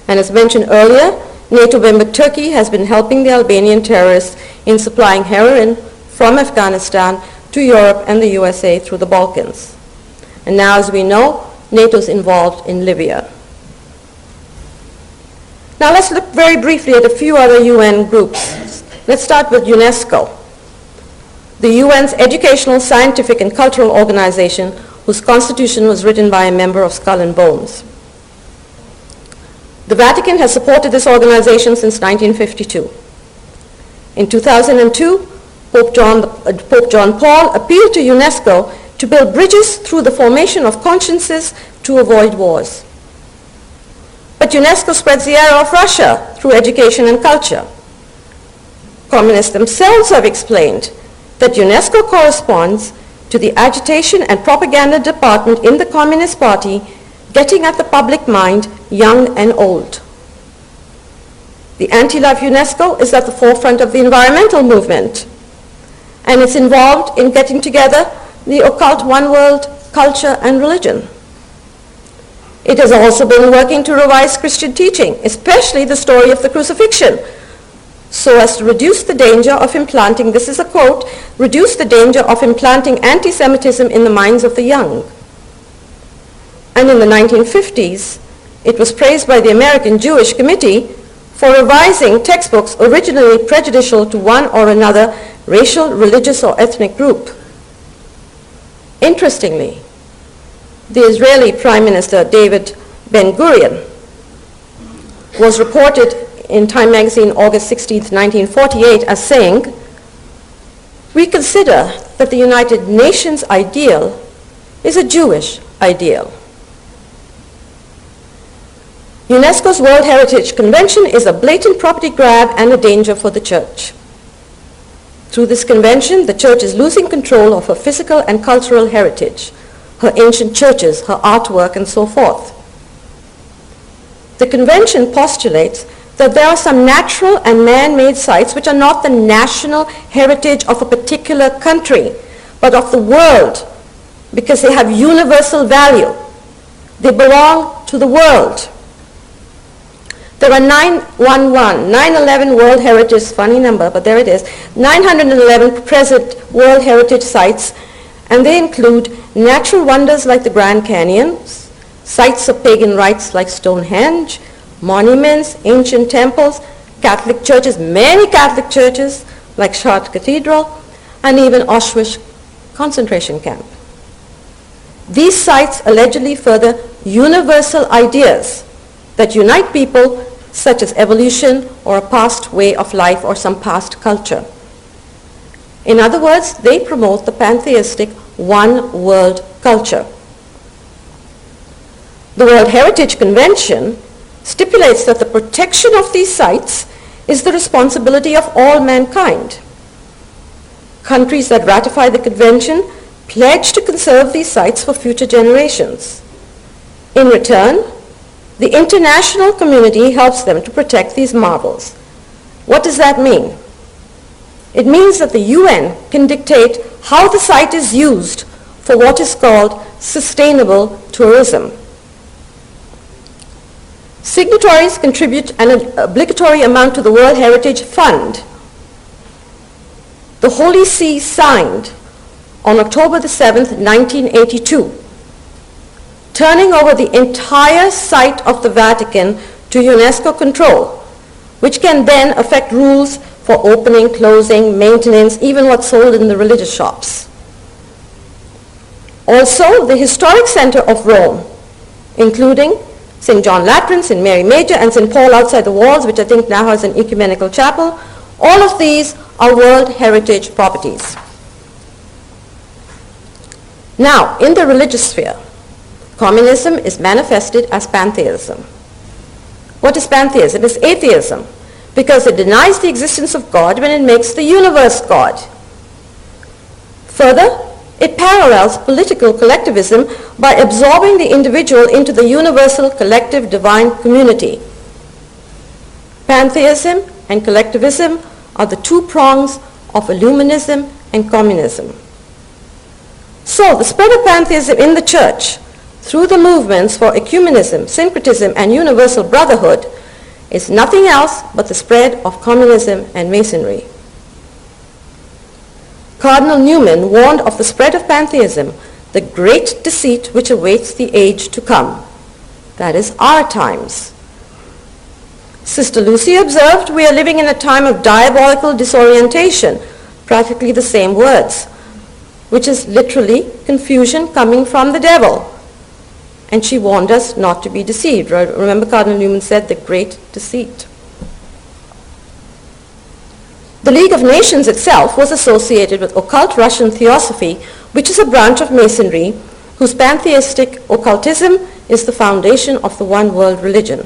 And as mentioned earlier, NATO member Turkey has been helping the Albanian terrorists in supplying heroin from Afghanistan to Europe and the USA through the Balkans. And now, as we know, NATO is involved in Libya. Now let's look very briefly at a few other UN groups. Let's start with UNESCO, the UN's educational, scientific, and cultural organization whose constitution was written by a member of Skull and Bones. The Vatican has supported this organization since 1952. In 2002, Pope John Paul appealed to UNESCO to build bridges through the formation of consciences to avoid wars. But UNESCO spreads the error of Russia through education and culture. Communists themselves have explained that UNESCO corresponds to the agitation and propaganda department in the Communist Party, getting at the public mind, young and old. The anti-life UNESCO is at the forefront of the environmental movement, and it's involved in getting together the occult one world, culture and religion. It has also been working to revise Christian teaching, especially the story of the crucifixion, so as to reduce the danger of implanting, this is a quote, reduce the danger of implanting anti-Semitism in the minds of the young. And in the 1950s, it was praised by the American Jewish Committee for revising textbooks originally prejudicial to one or another racial, religious, or ethnic group. Interestingly, the Israeli Prime Minister David Ben-Gurion was reported in Time magazine August 16, 1948 as saying, "We consider that the United Nations ideal is a Jewish ideal." UNESCO's World Heritage Convention is a blatant property grab and a danger for the Church. Through this convention, the Church is losing control of her physical and cultural heritage, her ancient churches, her artwork, and so forth. The convention postulates that there are some natural and man-made sites which are not the national heritage of a particular country, but of the world, because they have universal value. They belong to the world. There are 911 World Heritage, funny number, but there it is, 911 present World Heritage sites, and they include natural wonders like the Grand Canyon, sites of pagan rites like Stonehenge, monuments, ancient temples, Catholic churches, many Catholic churches like Chartres Cathedral, and even Auschwitz concentration camp. These sites allegedly further universal ideas that unite people, such as evolution or a past way of life or some past culture. In other words, they promote the pantheistic one world culture. The World Heritage Convention stipulates that the protection of these sites is the responsibility of all mankind. Countries that ratify the convention pledge to conserve these sites for future generations. In return, the international community helps them to protect these marvels. What does that mean? It means that the UN can dictate how the site is used for what is called sustainable tourism. Signatories contribute an obligatory amount to the World Heritage Fund. The Holy See signed on October the 7th, 1982, turning over the entire site of the Vatican to UNESCO control, which can then affect rules for opening, closing, maintenance, even what's sold in the religious shops. Also, the historic center of Rome, including St. John Lateran, St. Mary Major, and St. Paul outside the walls, which I think now has an ecumenical chapel, all of these are World Heritage properties. Now, in the religious sphere, communism is manifested as pantheism. What is pantheism? It's atheism, because it denies the existence of God when it makes the universe God. Further, it parallels political collectivism by absorbing the individual into the universal collective divine community. Pantheism and collectivism are the two prongs of illuminism and communism. So the spread of pantheism in the church through the movements for ecumenism, syncretism, and universal brotherhood is nothing else but the spread of communism and masonry. Cardinal Newman warned of the spread of pantheism, the great deceit which awaits the age to come. That is our times. Sister Lucy observed, we are living in a time of diabolical disorientation, practically the same words, which is literally confusion coming from the devil. And she warned us not to be deceived. Remember, Cardinal Newman said the great deceit. The League of Nations itself was associated with occult Russian theosophy, which is a branch of Masonry whose pantheistic occultism is the foundation of the one world religion.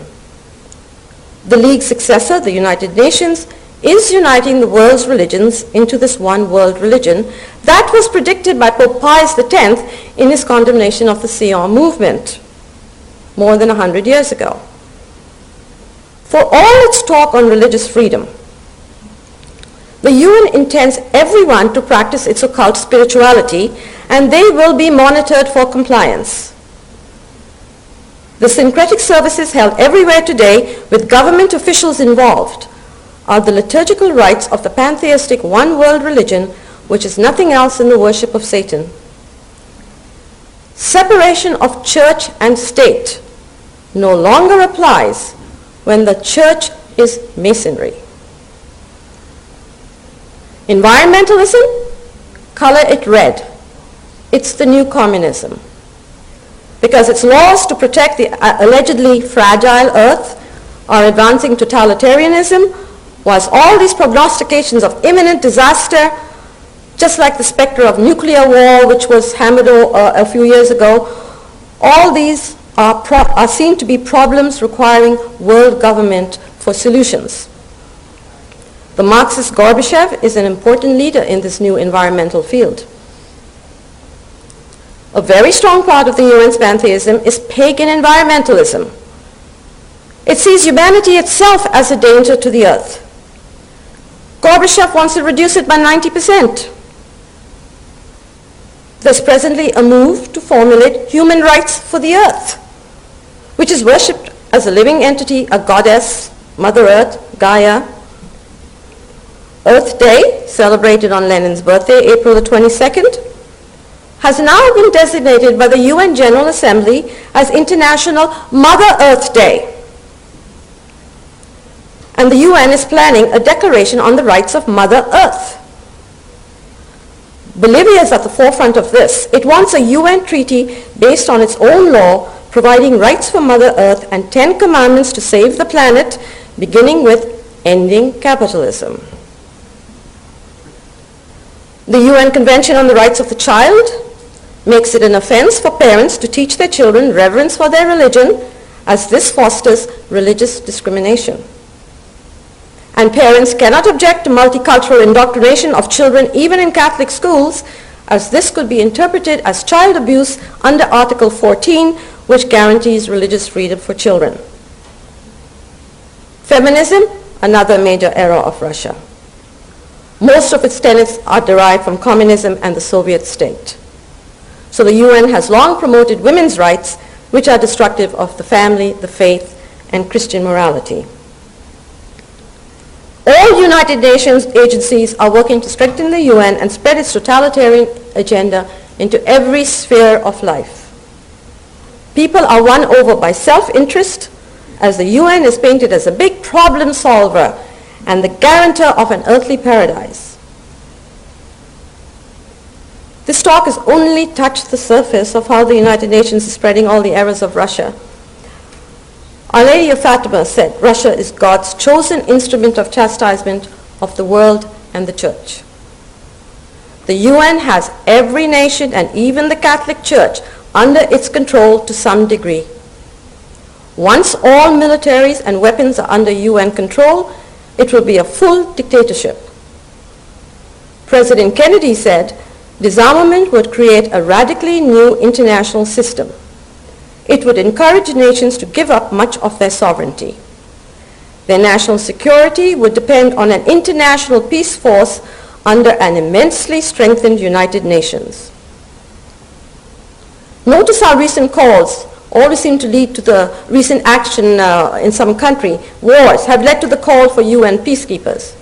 The League's successor, the United Nations, is uniting the world's religions into this one world religion that was predicted by Pope Pius X in his condemnation of the Sion movement more than 100 years ago. For all its talk on religious freedom, the UN intends everyone to practice its occult spirituality, and they will be monitored for compliance. The syncretic services held everywhere today with government officials involved are the liturgical rites of the pantheistic one world religion, which is nothing else than the worship of Satan. Separation of church and state no longer applies when the church is masonry. Environmentalism, color it red. It's the new communism. Because its laws to protect the allegedly fragile earth are advancing totalitarianism, whilst all these prognostications of imminent disaster, just like the specter of nuclear war, which was hammered a few years ago, all these are seen to be problems requiring world government for solutions. The Marxist Gorbachev is an important leader in this new environmental field. A very strong part of the UN's pantheism is pagan environmentalism. It sees humanity itself as a danger to the earth. Gorbachev wants to reduce it by 90%. There's presently a move to formulate human rights for the earth, which is worshipped as a living entity, a goddess, Mother Earth, Gaia. Earth Day, celebrated on Lenin's birthday, April the 22nd, has now been designated by the UN General Assembly as International Mother Earth Day. And the UN is planning a declaration on the rights of Mother Earth. Bolivia is at the forefront of this. It wants a UN treaty based on its own law, providing rights for Mother Earth and 10 commandments to save the planet, beginning with ending capitalism. The UN Convention on the Rights of the Child makes it an offense for parents to teach their children reverence for their religion, as this fosters religious discrimination. And parents cannot object to multicultural indoctrination of children even in Catholic schools, as this could be interpreted as child abuse under Article 14, which guarantees religious freedom for children. Feminism, another major error of Russia. Most of its tenets are derived from communism and the Soviet state. So the UN has long promoted women's rights, which are destructive of the family, the faith, and Christian morality. All United Nations agencies are working to strengthen the UN and spread its totalitarian agenda into every sphere of life. People are won over by self-interest, as the UN is painted as a big problem solver and the guarantor of an earthly paradise. This talk has only touched the surface of how the United Nations is spreading all the errors of Russia. Our Lady of Fatima said Russia is God's chosen instrument of chastisement of the world and the church. The UN has every nation and even the Catholic Church under its control to some degree. Once all militaries and weapons are under UN control, it will be a full dictatorship. President Kennedy said disarmament would create a radically new international system. It would encourage nations to give up much of their sovereignty. Their national security would depend on an international peace force under an immensely strengthened United Nations. Notice how recent calls always seem to lead to the recent action in some country. Wars have led to the call for UN peacekeepers.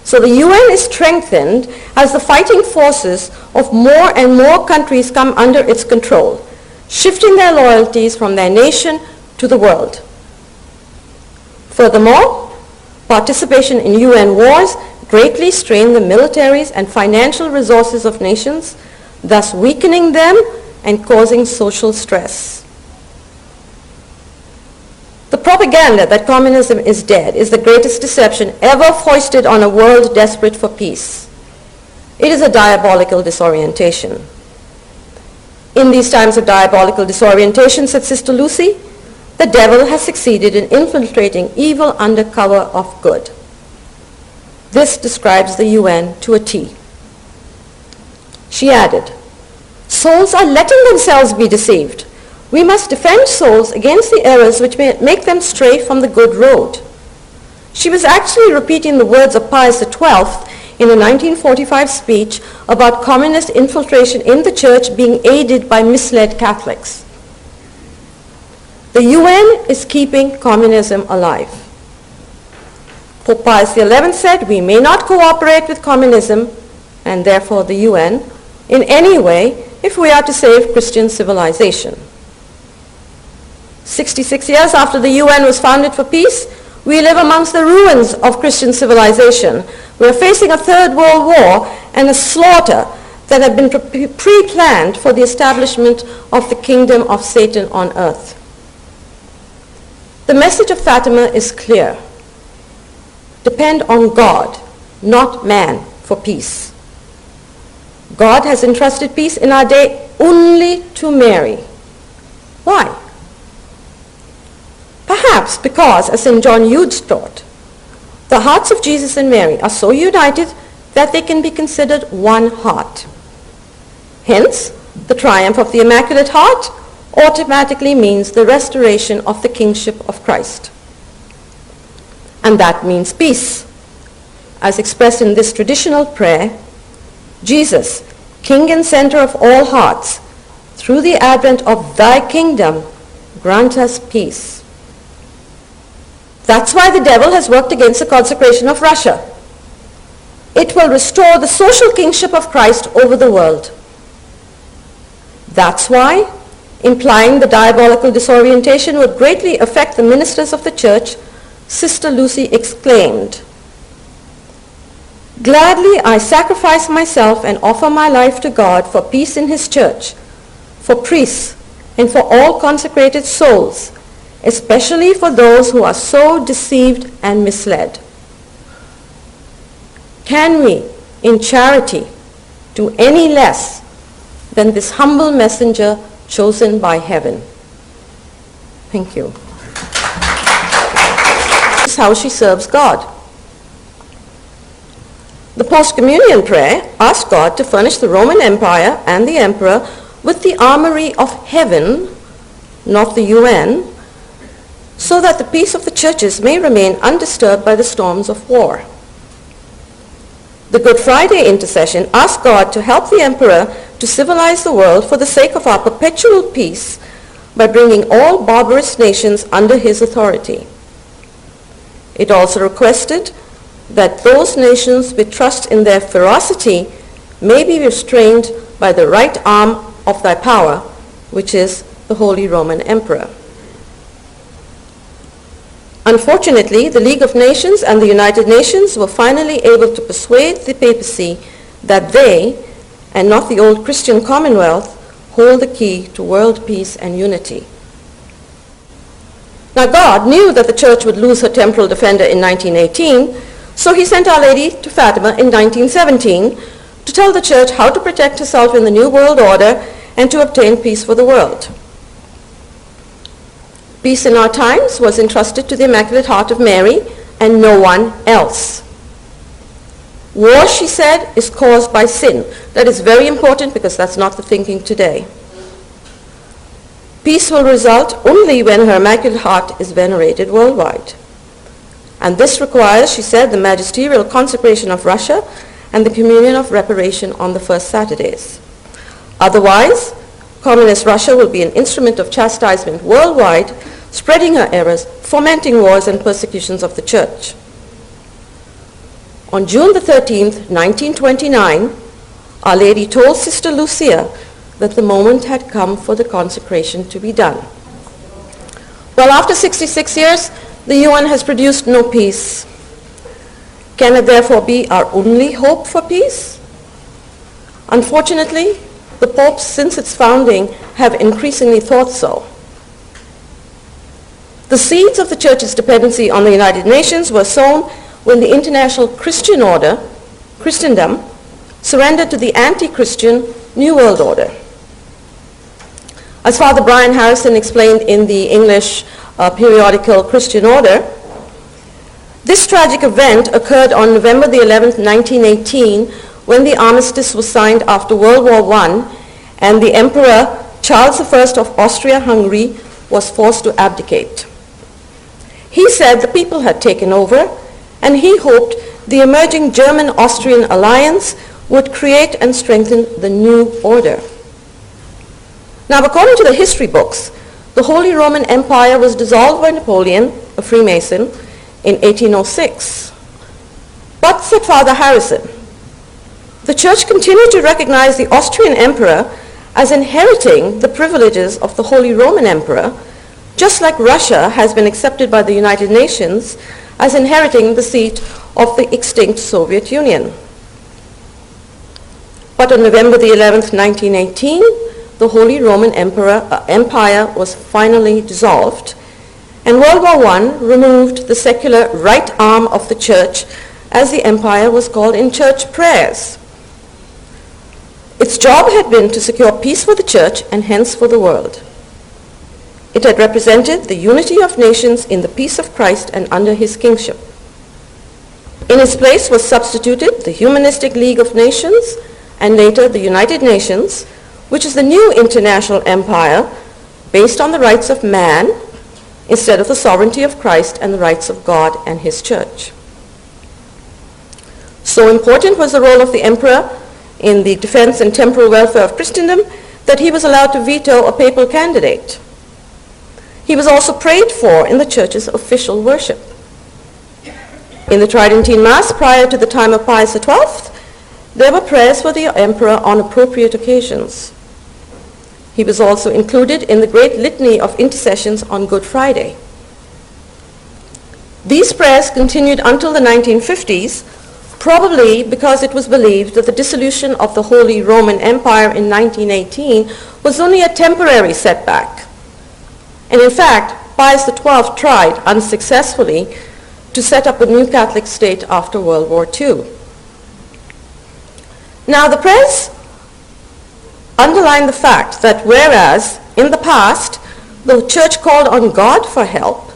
So the UN is strengthened as the fighting forces of more and more countries come under its control, shifting their loyalties from their nation to the world. Furthermore, participation in UN wars greatly strain the militaries and financial resources of nations, thus weakening them and causing social stress. The propaganda that communism is dead is the greatest deception ever foisted on a world desperate for peace. It is a diabolical disorientation. In these times of diabolical disorientation, said Sister Lucy, the devil has succeeded in infiltrating evil under cover of good. This describes the UN to a T. She added, souls are letting themselves be deceived. We must defend souls against the errors which may make them stray from the good road. She was actually repeating the words of Pius XII in a 1945 speech about communist infiltration in the church being aided by misled Catholics. The UN is keeping communism alive. Pope Pius XI said we may not cooperate with communism, and therefore the UN, in any way if we are to save Christian civilization. 66 years after the UN was founded for peace, we live amongst the ruins of Christian civilization. We are facing a third world war and a slaughter that have been pre-planned for the establishment of the kingdom of Satan on earth. The message of Fatima is clear. Depend on God, not man, for peace. God has entrusted peace in our day only to Mary. Why? Perhaps because, as St. John Eudes taught, the hearts of Jesus and Mary are so united that they can be considered one heart. Hence, the triumph of the Immaculate Heart automatically means the restoration of the kingship of Christ. And that means peace. As expressed in this traditional prayer, Jesus, King and center of all hearts, through the advent of thy kingdom, grant us peace. That's why the devil has worked against the consecration of Russia. It will restore the social kingship of Christ over the world. That's why, implying the diabolical disorientation would greatly affect the ministers of the church, Sister Lucy exclaimed, "Gladly I sacrifice myself and offer my life to God for peace in his church, for priests, and for all consecrated souls, especially for those who are so deceived and misled." Can we, in charity, do any less than this humble messenger chosen by heaven? Thank you. This is how she serves God. The post-communion prayer asks God to furnish the Roman Empire and the Emperor with the armory of heaven, not the UN, so that the peace of the churches may remain undisturbed by the storms of war. The Good Friday intercession asks God to help the Emperor to civilize the world for the sake of our perpetual peace by bringing all barbarous nations under his authority. It also requested that those nations with trust in their ferocity may be restrained by the right arm of thy power, which is the Holy Roman Emperor. Unfortunately, the League of Nations and the United Nations were finally able to persuade the papacy that they, and not the old Christian Commonwealth, hold the key to world peace and unity. Now God knew that the church would lose her temporal defender in 1918, so he sent Our Lady to Fatima in 1917 to tell the church how to protect herself in the New World Order and to obtain peace for the world. Peace in our times was entrusted to the Immaculate Heart of Mary and no one else. War, she said, is caused by sin. That is very important because that's not the thinking today. Peace will result only when her Immaculate Heart is venerated worldwide. And this requires, she said, the magisterial consecration of Russia and the communion of reparation on the first Saturdays. Otherwise, communist Russia will be an instrument of chastisement worldwide, spreading her errors, fomenting wars and persecutions of the church. On June the 13th, 1929, Our Lady told Sister Lucia that the moment had come for the consecration to be done. Well, after 66 years, the UN has produced no peace. Can it therefore be our only hope for peace? Unfortunately, the popes since its founding have increasingly thought so. The seeds of the Church's dependency on the United Nations were sown when the International Christian Order, Christendom, surrendered to the anti-Christian New World Order. As Father Brian Harrison explained in the English periodical Christian Order, this tragic event occurred on November the 11th, 1918, when the armistice was signed after World War I, and the Emperor Charles I of Austria-Hungary was forced to abdicate. He said the people had taken over, and he hoped the emerging German-Austrian alliance would create and strengthen the new order. Now, according to the history books, the Holy Roman Empire was dissolved by Napoleon, a Freemason, in 1806. But, said Father Harrison, the Church continued to recognize the Austrian Emperor as inheriting the privileges of the Holy Roman Emperor, just like Russia has been accepted by the United Nations as inheriting the seat of the extinct Soviet Union. But on November the 11th, 1918, the Holy Roman Empire was finally dissolved, and World War I removed the secular right arm of the Church, as the empire was called in church prayers. Its job had been to secure peace for the Church and hence for the world. It had represented the unity of nations in the peace of Christ and under his kingship. In its place was substituted the Humanistic League of Nations and later the United Nations, which is the new international empire based on the rights of man instead of the sovereignty of Christ and the rights of God and his church. So important was the role of the emperor in the defense and temporal welfare of Christendom that he was allowed to veto a papal candidate. He was also prayed for in the church's official worship. In the Tridentine Mass prior to the time of Pius XII, there were prayers for the emperor on appropriate occasions. He was also included in the great litany of intercessions on Good Friday. These prayers continued until the 1950s, probably because it was believed that the dissolution of the Holy Roman Empire in 1918 was only a temporary setback. And in fact, Pius XII tried unsuccessfully to set up a new Catholic state after World War II. Now, the prayers underline the fact that whereas in the past the Church called on God for help,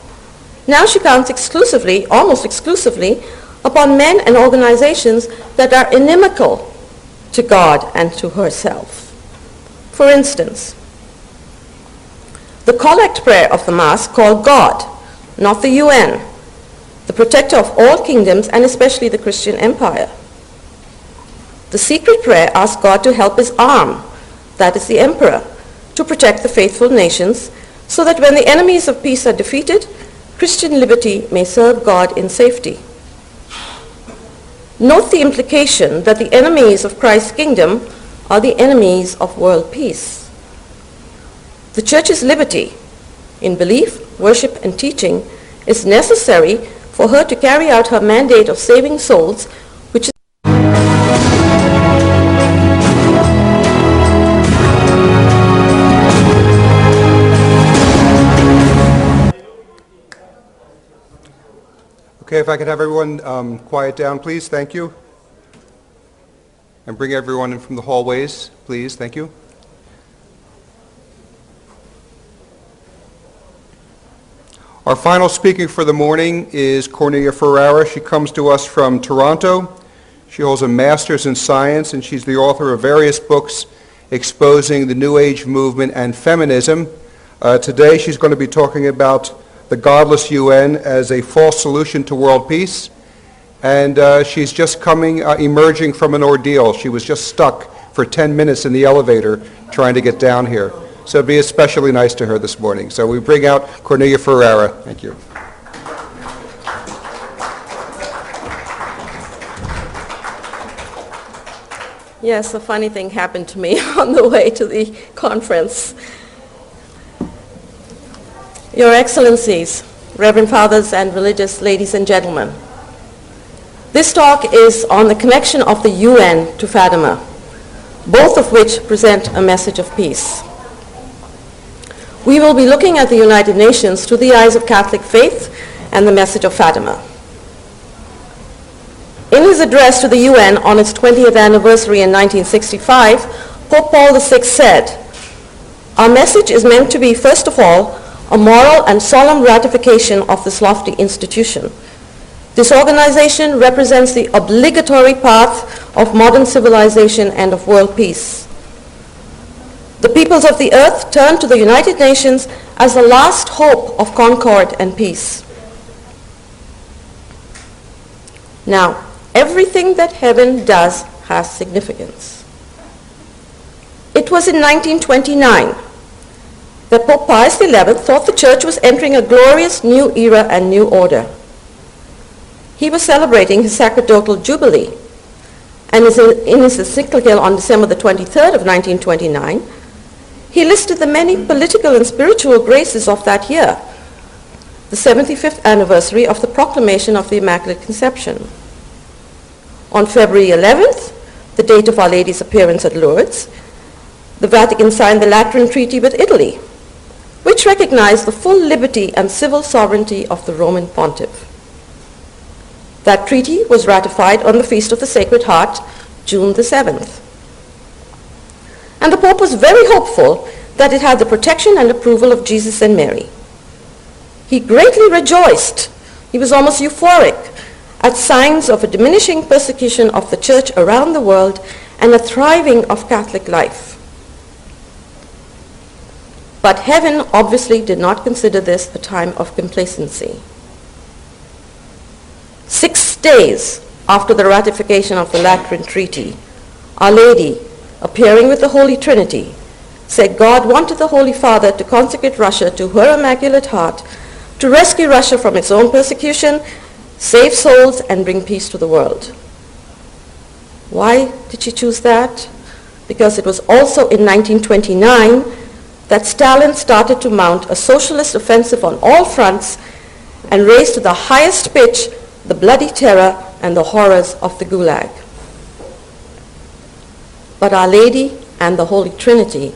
now she counts exclusively, almost exclusively, upon men and organizations that are inimical to God and to herself. For instance, the collect prayer of the Mass called God, not the UN, the protector of all kingdoms and especially the Christian empire. The secret prayer asks God to help his arm, that is the emperor, to protect the faithful nations so that when the enemies of peace are defeated, Christian liberty may serve God in safety. Note the implication that the enemies of Christ's kingdom are the enemies of world peace. The Church's liberty in belief, worship, and teaching is necessary for her to carry out her mandate of saving souls, which is Okay, if I could have everyone quiet down, please. Thank you. And bring everyone in from the hallways, please. Thank you. Our final speaker for the morning is Cornelia Ferreira. She comes to us from Toronto. She holds a master's in science, and she's the author of various books exposing the New Age movement and feminism. Today she's going to be talking about the Godless UN as a false solution to world peace. And she's just emerging from an ordeal. She was just stuck for 10 minutes in the elevator trying to get down here. So be especially nice to her this morning. So we bring out Cornelia Ferreira. Thank you. Yes, a funny thing happened to me on the way to the conference. Your Excellencies, Reverend Fathers and religious ladies and gentlemen, this talk is on the connection of the UN to Fatima, both of which present a message of peace. We will be looking at the United Nations through the eyes of Catholic faith and the message of Fatima. In his address to the UN on its 20th anniversary in 1965, Pope Paul VI said, "Our message is meant to be, first of all, a moral and solemn ratification of this lofty institution. This organization represents the obligatory path of modern civilization and of world peace. The peoples of the earth turn to the United Nations as the last hope of concord and peace." Now, everything that heaven does has significance. It was in 1929 that Pope Pius XI thought the Church was entering a glorious new era and new order. He was celebrating his sacerdotal jubilee, and in his encyclical on December the 23rd of 1929, he listed the many political and spiritual graces of that year, the 75th anniversary of the proclamation of the Immaculate Conception. On February 11th, the date of Our Lady's appearance at Lourdes, the Vatican signed the Lateran Treaty with Italy, which recognized the full liberty and civil sovereignty of the Roman Pontiff. That treaty was ratified on the Feast of the Sacred Heart, June the 7th. And the Pope was very hopeful that it had the protection and approval of Jesus and Mary. He greatly rejoiced, he was almost euphoric, at signs of a diminishing persecution of the Church around the world and a thriving of Catholic life. But heaven obviously did not consider this a time of complacency. 6 days after the ratification of the Lateran Treaty, Our Lady, appearing with the Holy Trinity, said God wanted the Holy Father to consecrate Russia to her Immaculate Heart, to rescue Russia from its own persecution, save souls, and bring peace to the world. Why did she choose that? Because it was also in 1929 that Stalin started to mount a socialist offensive on all fronts and raised to the highest pitch the bloody terror and the horrors of the Gulag. But Our Lady and the Holy Trinity